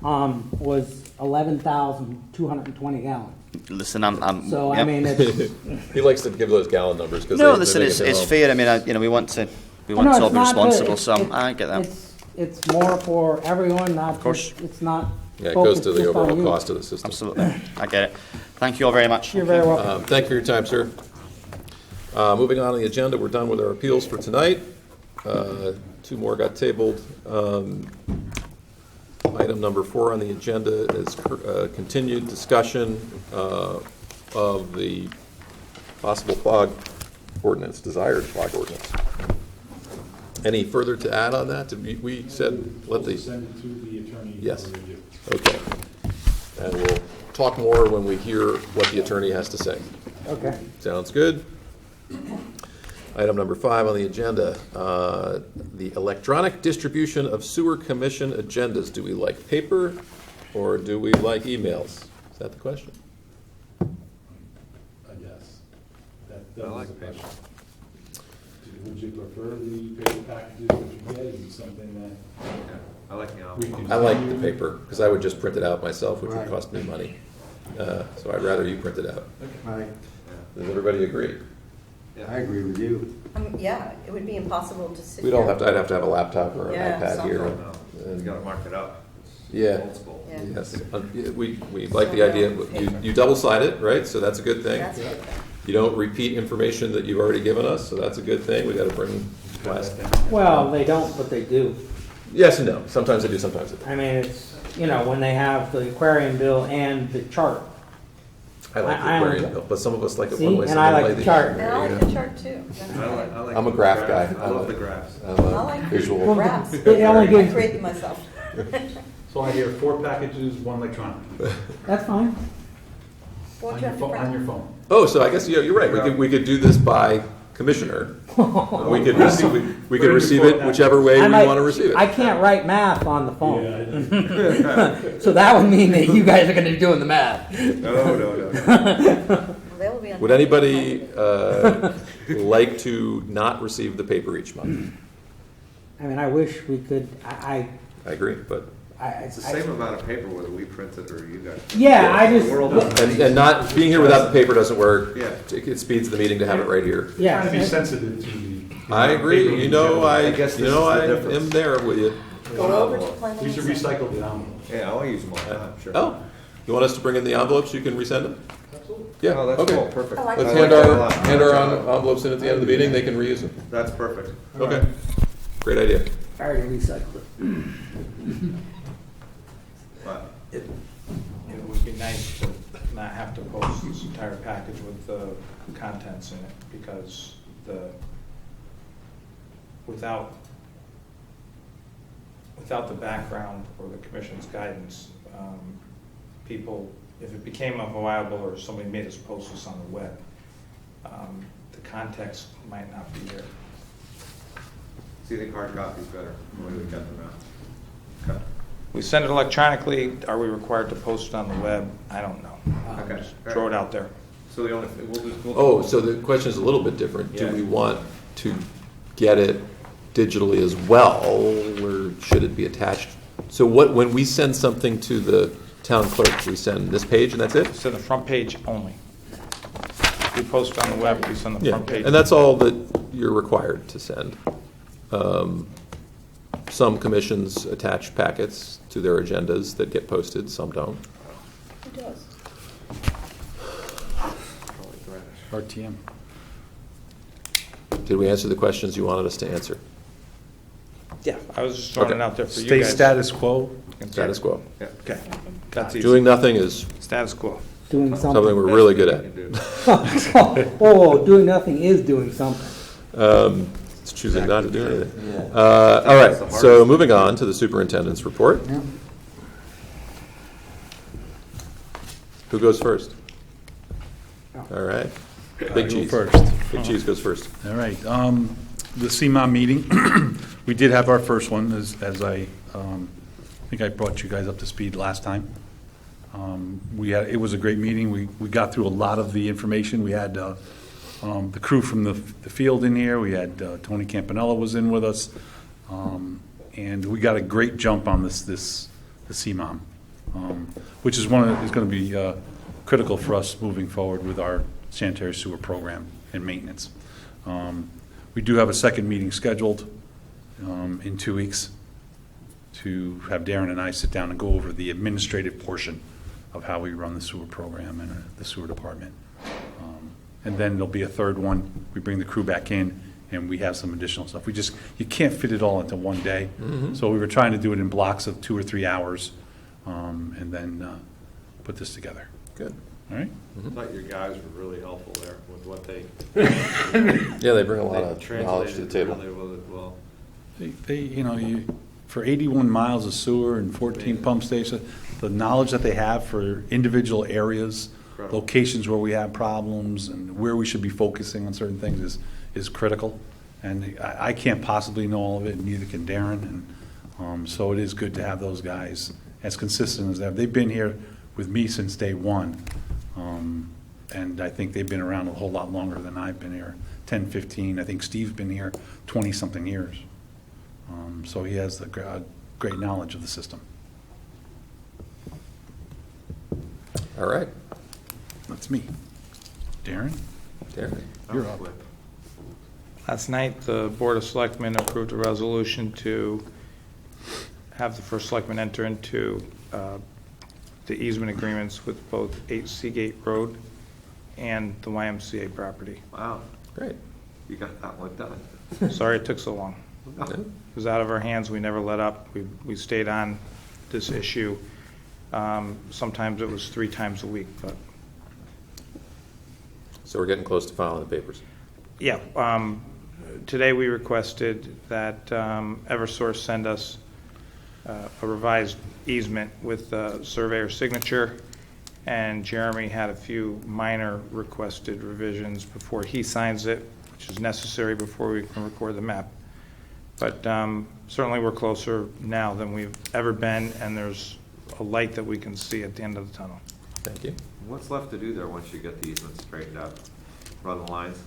was 11,220 gallons. Listen, I'm So, I yep. mean, it's. He likes to give those gallon numbers because No, listen, it's fair. I mean, we want to No, all it's be not responsible, good. so I get that. It's more for everyone, not Of course. just, it's not. Yeah, it goes to focused the just on overall you. cost of the system. Absolutely, I get it. Thank you all very much. You're very welcome. Thank you for your time, sir. Moving on to the agenda, we're done with our appeals for tonight. Two more got tabled. Item number 4 on the agenda is continued discussion of the possible flag ordinance, desired flag ordinance. Any further to add on that? We said let the... Send it to the attorney. Yes. for review. Okay. And we'll talk more when we hear what the attorney has to say. Okay. Sounds good. Item number 5 on the agenda, the electronic distribution of sewer commission agendas. Do we like paper or do we like emails? Is that the question? I guess. That I was like the paper. question. Would you prefer the paper packages that you get? Is it something that Yeah, I like the we envelope. can... I like the paper because I would just print it out myself, which would Right. cost me money. So I'd rather you print it out. Right, Does everybody agree? I agree with you. Yeah, it would be impossible to sit We'd all here. I'd have to have a laptop or an Yeah, iPad here. something. No, you and- gotta mark it up. It's Yeah. Old school. Yeah. Yes, we like the idea, you double-side it, right, so that's a good thing. That's good. You don't repeat information that you've already given us, so that's a good thing, we gotta bring class. Well, they don't, but they do. Yes and no, sometimes they do, sometimes they don't. I mean, it's, when they have the aquarium bill and the chart. I like the I aquarium don't- bill, but some of us like it See, one way. and some I other like way the chart. And I like the chart too. I like I'm a the graph guy. I love the graphs. I'm I a like visual. graphs. It only I gives, create them myself. So I hear 4 packages, 1 electronic. that's fine. What On you your have to phone, on your print? phone. Oh, so I guess, yeah, you're right, we could do this by commissioner. We could receive it whichever way we I might- wanna receive I it. can't write math on the Yeah, phone. I So that would mean that you guys are gonna be doing the math. No. They'll be on. Would anybody like to not receive the paper each month? I mean, I wish we could, I, I agree, but, It's the same amount of paper whether we print it or you guys. yeah, I The just, world doesn't- and not, being here without the paper doesn't work. Yeah. It speeds the meeting to have it right here. yeah. Trying to be sensitive to the... I agree, you know, I guess this is the I difference. am there with you. Go over to planning. We should and recycle the envelope. Yeah, I'll use them all the time, sure. Oh, you want us to bring in the envelopes, you can resend them? Yeah, Oh, that's okay. cool, perfect. I like Let's that. hand I like that a lot. hand our envelopes in at the end of the meeting, they can reuse them. That's perfect. Okay, great idea. I already recycled it. But It would be nice to not have to post this entire package with the contents in it, because without the background or the commission's guidance, people, if it became unviable or somebody made us post this on the web, the context might not be there. so you think hard copy's better, the way we got them out? Okay. We send it electronically, are we required to post it on the web? I don't know. Okay. Just throw it out there. So the only, we'll Oh, so the question is a little bit different. Do Yeah. we want to get it digitally as well, or should it be attached? So when we send something to the town clerk, we send this page and that's it? Send the front page only. If we post it on the web, we send the Yeah, front page. and that's all that you're required to send. Some commissions attach packets to their agendas that get posted, some don't. Who does? RTM. Did we answer the questions you wanted us to answer? Yeah, I was just throwing it Okay. out there for you Stay guys. status quo. Status quo. Yeah. Okay, that's easy. Doing nothing is Status quo. Doing something something. we're really good at. You can do. Oh, doing nothing is doing something. It's choosing not to do anything. Yeah. All right, That's the so hardest. moving on to the superintendent's report. Yeah. Who goes first? All right. Big cheese. First. Big cheese goes first. All right. The CMOM meeting, we did have our first one, as I think I brought you guys up to speed last time. It was a great meeting. We got through a lot of the information. We had the crew from the field in here. We had Tony Campanella was in with us. And we got a great jump on the CMOM, which is is going to be critical for us moving forward with our sanitary sewer program and maintenance. We do have a second meeting scheduled in 2 weeks to have Darren and I sit down and go over the administrative portion of how we run the sewer program and the sewer department. And then there'll be a third one. We bring the crew back in and we have some additional stuff. You can't fit it all into one day. So we were trying to do it in blocks of 2 or 3 hours, and then put this together. Good. All right? I thought your guys were really helpful there with what they. Yeah, they bring a lot they of knowledge to the table. translated really well. For 81 miles of sewer and 14 pump stations, the knowledge that they have for individual areas, Incredible. locations where we have problems, and where we should be focusing on certain things is critical. And I can't possibly know all of it, and neither can Darren. And so it is good to have those guys as consistent as that. They've been here with me since day one. And I think they've been around a whole lot longer than I've been here, 10, 15. I think Steve's been here 20-something years. So he has the great knowledge of the system. All right. That's me. Darren, Darren. you're up. Last night, the Board of Selectmen approved a resolution to have the first selectman enter into the easement agreements with both 8 Seagate Road and the YMCA property. Wow, Great. you got that one done. Sorry it took so long. Yeah. It was out of our hands. We never let up. We stayed on this issue. Sometimes it was 3 times a week, but So we're getting close to filing the papers. yeah. Today we requested that Eversource send us a revised easement with the surveyor's signature, and Jeremy had a few minor requested revisions before he signs it, which is necessary before we can record the map. But certainly we're closer now than we've ever been, and there's a light that we can see at the end of the tunnel. Thank you. What's left to do there once you get the easement straightened out? Run the lines?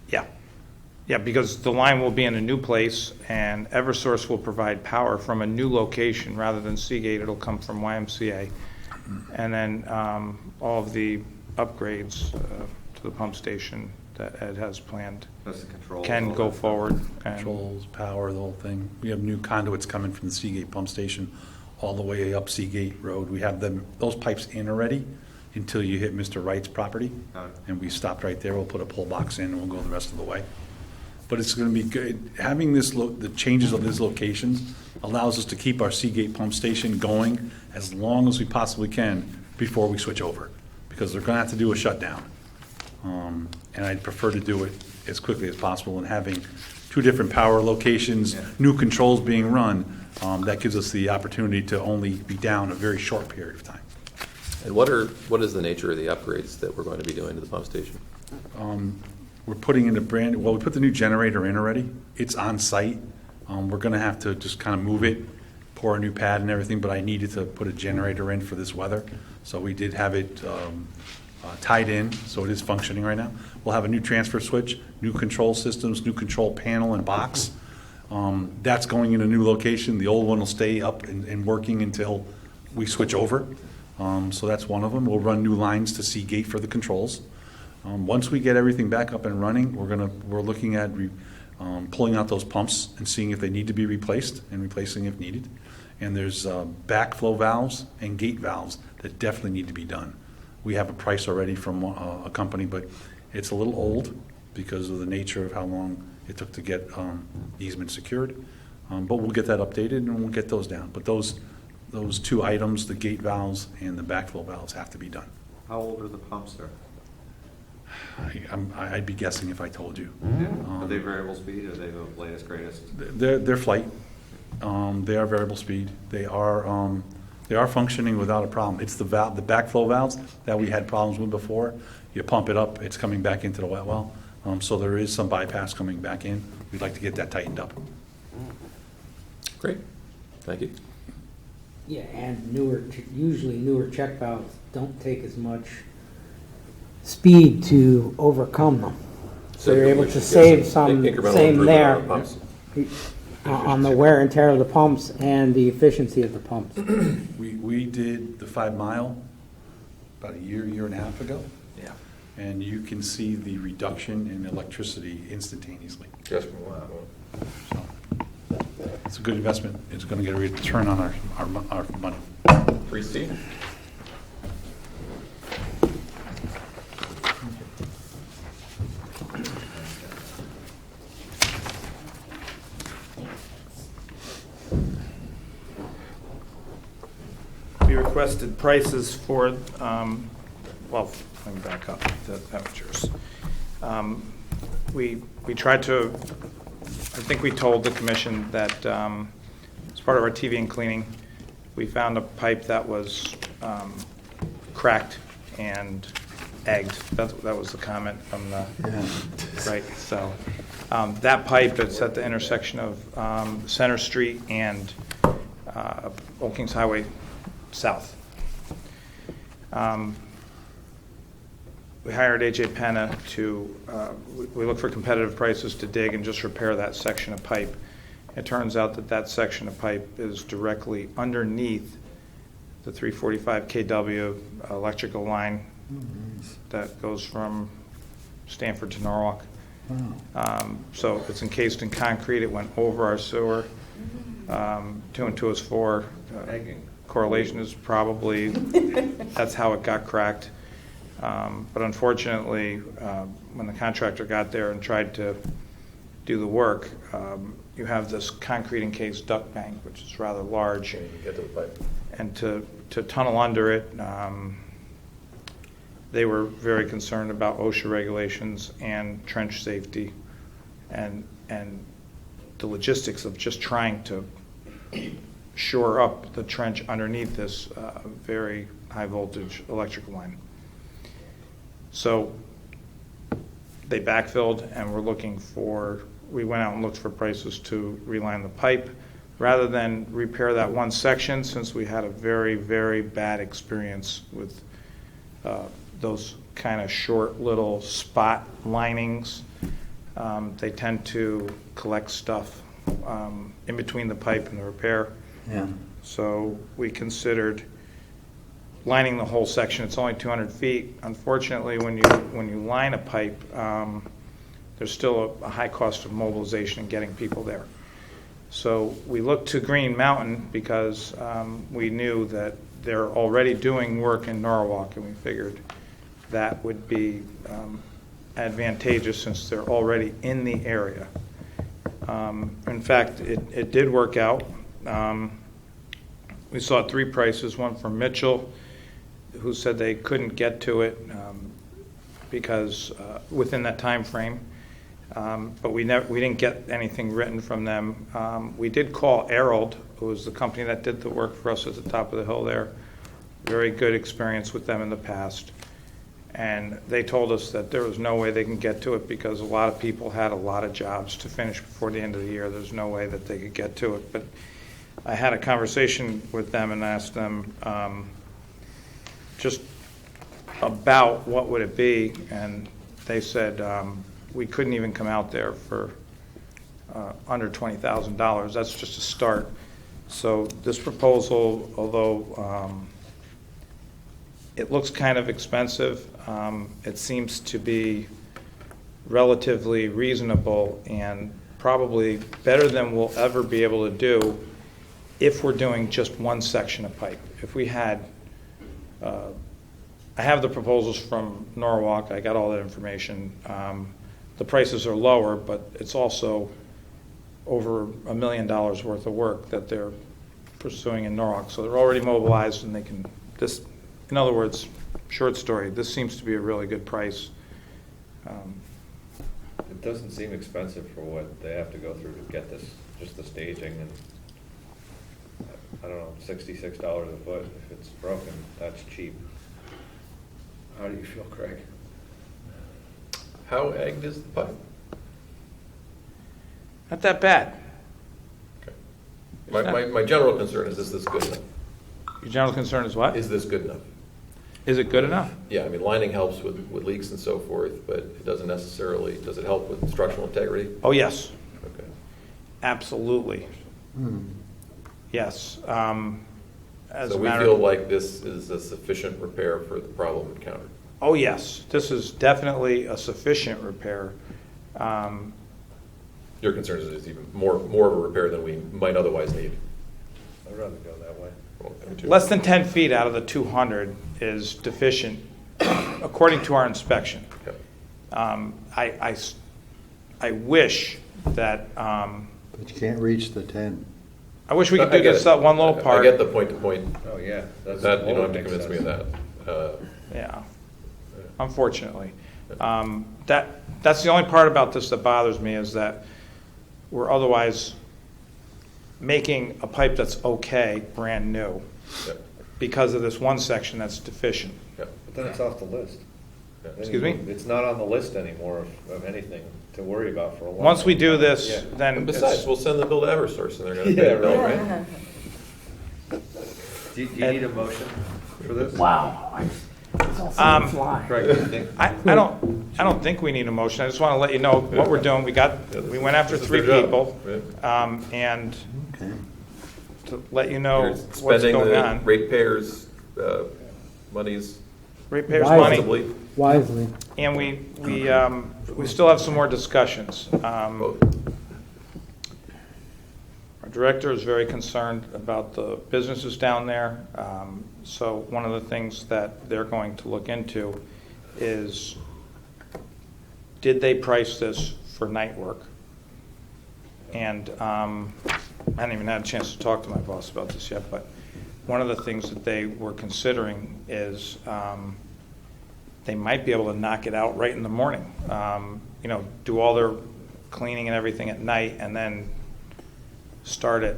Yeah. Yeah, because the line will be in a new place, and Eversource will provide power from a new location rather than Seagate. It'll come from YMCA. And then all of the upgrades to the pump station that Ed has planned That's the control. can go forward. And Controls, power, the whole thing. We have new conduits coming from the Seagate pump station all the way up Seagate Road. We have those pipes in already until you hit Mr. Wright's property. Got it. And we stopped right there. We'll put a pull box in and we'll go the rest of the way. But it's going to be good. Having the changes of these locations allows us to keep our Seagate pump station going as long as we possibly can before we switch over, because they're going to have to do a shutdown. And I'd prefer to do it as quickly as possible, and having 2 different power locations, new controls being run, that gives us the opportunity to only be down a very short period of time. And what is the nature of the upgrades that we're going to be doing to the pump station? We're putting in we put the new generator in already. It's on site. We're going to have to just kind of move it, pour a new pad and everything, but I needed to put a generator in for this weather. So we did have it tied in, so it is functioning right now. We'll have a new transfer switch, new control systems, new control panel and box. That's going in a new location. The old one will stay up and working until we switch over. So that's one of them. We'll run new lines to Seagate for the controls. Once we get everything back up and running, we're looking at pulling out those pumps and seeing if they need to be replaced and replacing if needed. And there's backflow valves and gate valves that definitely need to be done. We have a price already from a company, but it's a little old because of the nature of how long it took to get easement secured. But we'll get that updated and we'll get those down. But those 2 items, the gate valves and the backflow valves, have to be done. How old are the pumps there? I'd be guessing if I told you. Are they variable speed, or are they the latest, greatest? They're flight. They are variable speed. They are functioning without a problem. It's the backflow valves that we had problems with before. You pump it up, it's coming back into the wet well. So there is some bypass coming back in. We'd like to get that tightened up. Great. Thank you. Yeah, and usually newer check valves don't take as much speed to overcome them. So you're able to save some, incremental same improvement there, on pumps. on the wear and tear of the pumps and the efficiency of the pumps. We did the 5 mile about a year and a half ago. Yeah. And you can see the reduction in electricity instantaneously. Just from that So it's a good investment. It's going to get a return on our money. one. 3C. We requested prices for, well, let me back up, that was yours. We tried to, I think we told the commission that as part of our TV and cleaning, we found a pipe that was cracked and egged. That was the comment from the, right, so. That pipe is at the intersection of Center Street and Old Kings Highway South. We hired AJ Penna to, we looked for competitive prices to dig and just repair that section of pipe. It turns out that that section of pipe is directly underneath the 345 kW electrical line that goes from Stanford to Norwalk. So it's encased in concrete. It went over our sewer. 2 and 2 is 4. Correlation is probably, that's how it got cracked. But unfortunately, when the contractor got there and tried to do the work, you have this concrete encased duct bank, which is rather large. You get to the pipe. And to tunnel under it, they were very concerned about OSHA regulations and trench safety and the logistics of just trying to shore up the trench underneath this very high voltage electrical line. So they backfilled and we went out and looked for prices to reline the pipe rather than repair that one section, since we had a very, very bad experience with those kind of short little spot linings. They tend to collect stuff in between the pipe and the repair. Yeah. So we considered lining the whole section. It's only 200 feet. Unfortunately, when you line a pipe, there's still a high cost of mobilization and getting people there. So we looked to Green Mountain because we knew that they're already doing work in Norwalk, and we figured that would be advantageous since they're already in the area. In fact, it did work out. We saw 3 prices, one from Mitchell, who said they couldn't get to it because within that time frame. But we didn't get anything written from them. We did call Arold, who was the company that did the work for us at the top of the hill there. Very good experience with them in the past. And they told us that there was no way they can get to it because a lot of people had a lot of jobs to finish before the end of the year. There's no way that they could get to it. But I had a conversation with them and asked them just about what would it be, and they said we couldn't even come out there for under $20,000. That's just a start. So this proposal, although it looks kind of expensive, it seems to be relatively reasonable and probably better than we'll ever be able to do if we're doing just one section of pipe. If we had, I have the proposals from Norwalk, I got all that information. The prices are lower, but it's also over $1 million worth of work that they're pursuing in Norwalk. So they're already mobilized and they can, this, in other words, short story, this seems to be a really good price. It doesn't seem expensive for what they have to go through to get this, just the staging, and I don't know, $66 a foot. If it's broken, that's cheap. How do you feel, Craig? How egged is the pipe? Not that bad. Okay. My general concern is this good enough? Your general concern is what? Is this good enough? Is it good enough? Yeah, I mean, lining helps with leaks and so forth, but it doesn't necessarily, does it help with structural integrity? Oh, yes. Okay. Absolutely. Yes. As So a we matter feel of, like this is a sufficient repair for the problem encountered? oh, yes. This is definitely a sufficient repair. Your concern is it's even more of a repair than we might otherwise need? I'd rather go that way. Well, me too. Less than 10 feet out of the 200 is deficient, according to our inspection. Okay. I wish that, But you can't reach the 10. I wish we could I do get this it. one little I part. get the point-to-point, Oh, yeah. that's that, you don't have to makes convince me of sense. that. Yeah, unfortunately. That's the only part about this that bothers me, is that we're otherwise making a pipe that's okay, brand new, Yep. because of this one section that's deficient. Yep. But then it's off the list. Then Excuse me? It's not on the list anymore of anything to worry about for a while. Once we do this, Yeah. then And it's, besides, we'll send the bill to Eversource, and they're gonna Yeah, pay it, all right. right? Do you need a motion for this? Wow. It's all so fly. Craig, do you think? I don't think we need a motion. I just want to let you know what we're doing. We went after This is 3 their job. people, Yeah. and to let you know You're what's spending going the on. ratepayers' monies Ratepayers' Wisely. money, responsibly. Wisely. and we still have some more discussions. Our director is very concerned about the businesses down there. So one of the things that they're going to look into is, did they price this for night work? And I haven't even had a chance to talk to my boss about this yet, but one of the things that they were considering is they might be able to knock it out right in the morning. Do all their cleaning and everything at night, and then start at,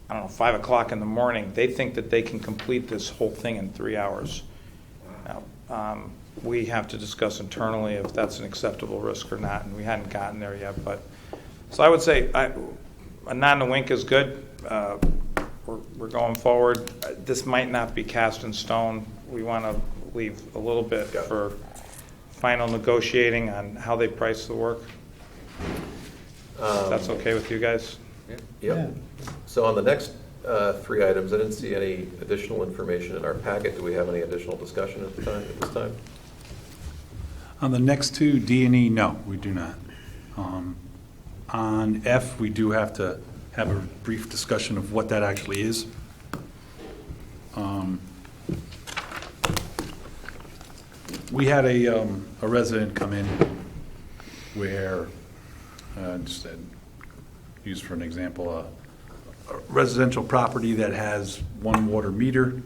5 o'clock in the morning. They think that they can complete this whole thing in 3 hours. Now, we have to discuss internally if that's an acceptable risk or not, and we hadn't gotten there yet. But so I would say a nod and a wink is good. We're going forward. This might not be cast in stone. We want to leave a little bit for final negotiating on how they price the work. If that's okay with you guys? Yep. So on the next 3 items, I didn't see any additional information in our packet. Do we have any additional discussion at this time? On the next 2, D and E, no, we do not. On F, we do have to have a brief discussion of what that actually is. We had a resident come in where, just to use for an example, a residential property that has 1 water meter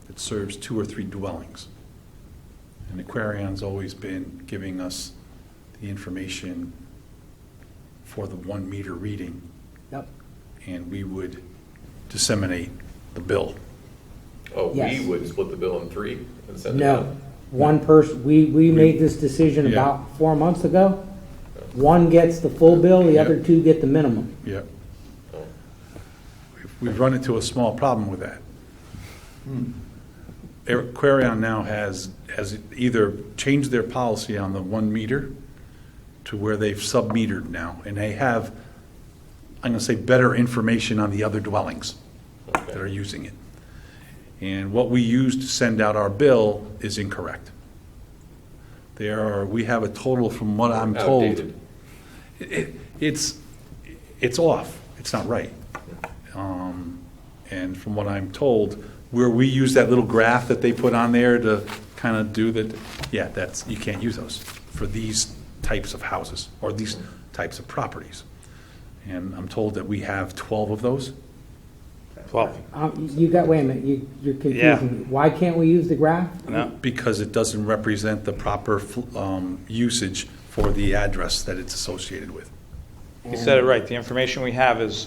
that serves 2 or 3 dwellings. And Aquarion's always been giving us the information for the 1 meter reading, Yep. and we would disseminate the bill. Oh, Yes. we would split the bill in 3 and send it No. out? One person, we made this decision Yeah. about 4 months ago. One gets the full bill, the Yeah. other 2 get the minimum. Yeah. We've run into a small problem with that. Aquarion now has either changed their policy on the 1 meter to where they've sub-metered now, and they have, I'm going to say, better information on the other dwellings that are using it. And what we use to send out our bill is incorrect. We have a total, from what I'm told. Outdated. It's off. It's not right. And from what I'm told, where we use that little graph that they put on there to kind of do that, yeah, you can't use those for these types of houses or these types of properties. And I'm told that we have 12 of those. 12. Wait a minute, you're confusing me. Why can't we use the graph? No? Because it doesn't represent the proper usage for the address that it's associated with. You said it right. The information we have is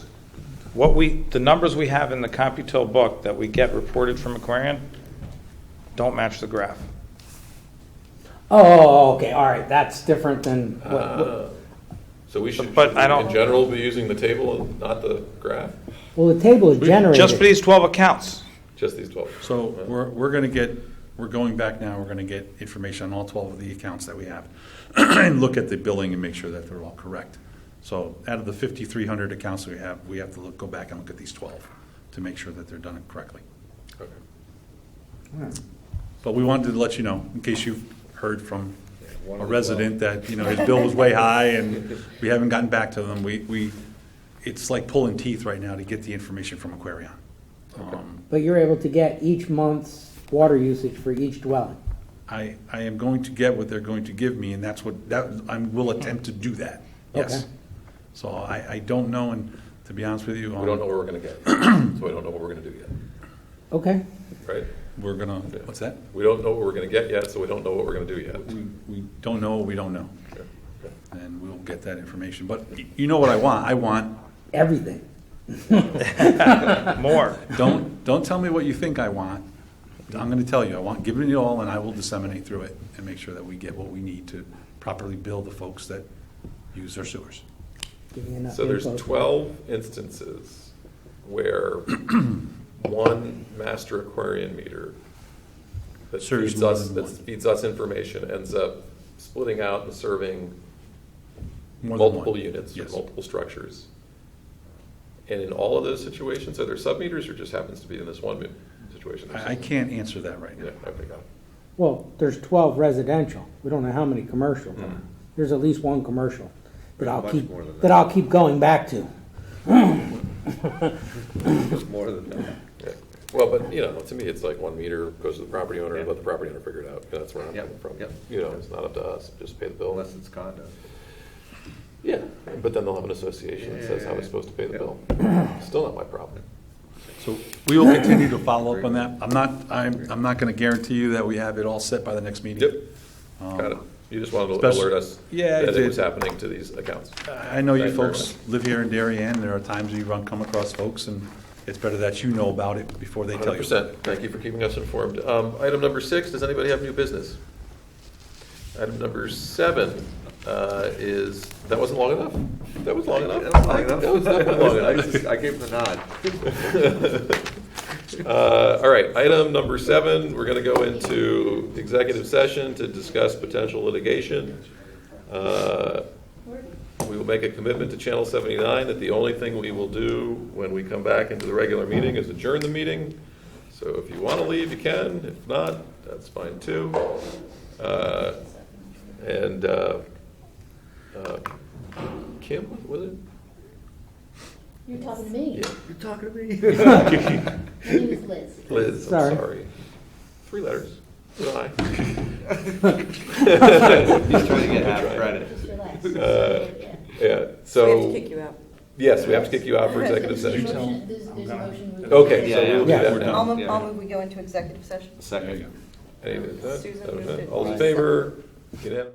the numbers we have in the CompuTel book that we get reported from Aquarion don't match the graph. Oh, okay, all right, that's different than what, So we should, But I don't- in general, be using the table and not the graph? well, the table is generated. Just for these 12 accounts. Just these 12? So we're going back now, we're going to get information on all 12 of the accounts that we have and look at the billing and make sure that they're all correct. So out of the 5,300 accounts we have to go back and look at these 12 to make sure that they're done correctly. Okay. But we wanted to let you know, in case you've heard from one a of the resident that, his bill was way high and we haven't gotten back to them. It's like pulling teeth right now to get the information from Aquarion. But you're able to get each month's water usage for each dwelling. I am going to get what they're going to give me, and I will attempt to do that, yes. Okay. So I don't know, and to be honest with you. We don't know where we're gonna get, so we don't know what we're gonna do yet, Okay. right? We're gonna, what's that? We don't know what we're gonna get yet, so we don't know what we're gonna do yet. We don't know what we don't know, Okay, okay. and we'll get that information. But you know what I want? I want, Everything. More. don't tell me what you think I want. I'm gonna tell you, I want, give it you all, and I will disseminate through it and make sure that we get what we need to properly bill the folks that use our sewers. Give me enough So there's info. 12 instances where one master Aquarian meter that Serves feeds more us, than that one. feeds us information ends up splitting out and serving More than multiple one. units or Yes. multiple structures. And in all of those situations, are there sub-meters or just happens to be in this one situation? I can't answer that right Yeah, now. okay, got it. Well, there's 12 residential. We don't know how many commercial. Hmm. There's at least one commercial that I'll Much keep, more than that I'll keep going back to. It's more than that. Yeah. Well, but, you know, to me, it's like one meter goes to the property owner and let the property owner figure it out. That's where I'm Yep, coming from. yep. You know, it's not up to us, just pay the bill. Unless it's condo. Yeah, but then they'll have an association that says how they're supposed to pay the bill. Still not my problem. So we will continue to follow up on that. I'm not gonna guarantee you that we have it all set by the next meeting. Yep, got it. You just wanted to especially- alert us Yeah, I that it did. was happening to these accounts. I know you Thank you very folks live here in Darien. There are times you come across folks, and it's better that you know about it before they tell you. 100%. Thank you for keeping us informed. Item number 6, does anybody have new business? Item numnumber 7 is, that wasn't long enough? That was long enough? That was long enough. That was definitely long enough. I gave him the nod. All right, item number 7, we're going to go into executive session to discuss potential litigation. We will make a commitment to Channel 79 that the only thing we will do when we come back into the regular meeting is adjourn the meeting. So if you want to leave, you can. If not, that's fine too. Kim, was it? You're talking to me. Yeah. You're talking to me? My name is Liz. Liz, I'm Sorry. sorry. 3 letters. Goodbye. He's trying to get half credit. Just relax. Yeah, We so. have to kick you out. Yes, we have to kick you out for executive There's a session. motion- there's a motion. Okay, so Yeah, we'll do yeah. that We're now. done. I'll move, Yeah. I'll move we go into executive session. Second. Any- Susan moved it. All in favor? Unanimous?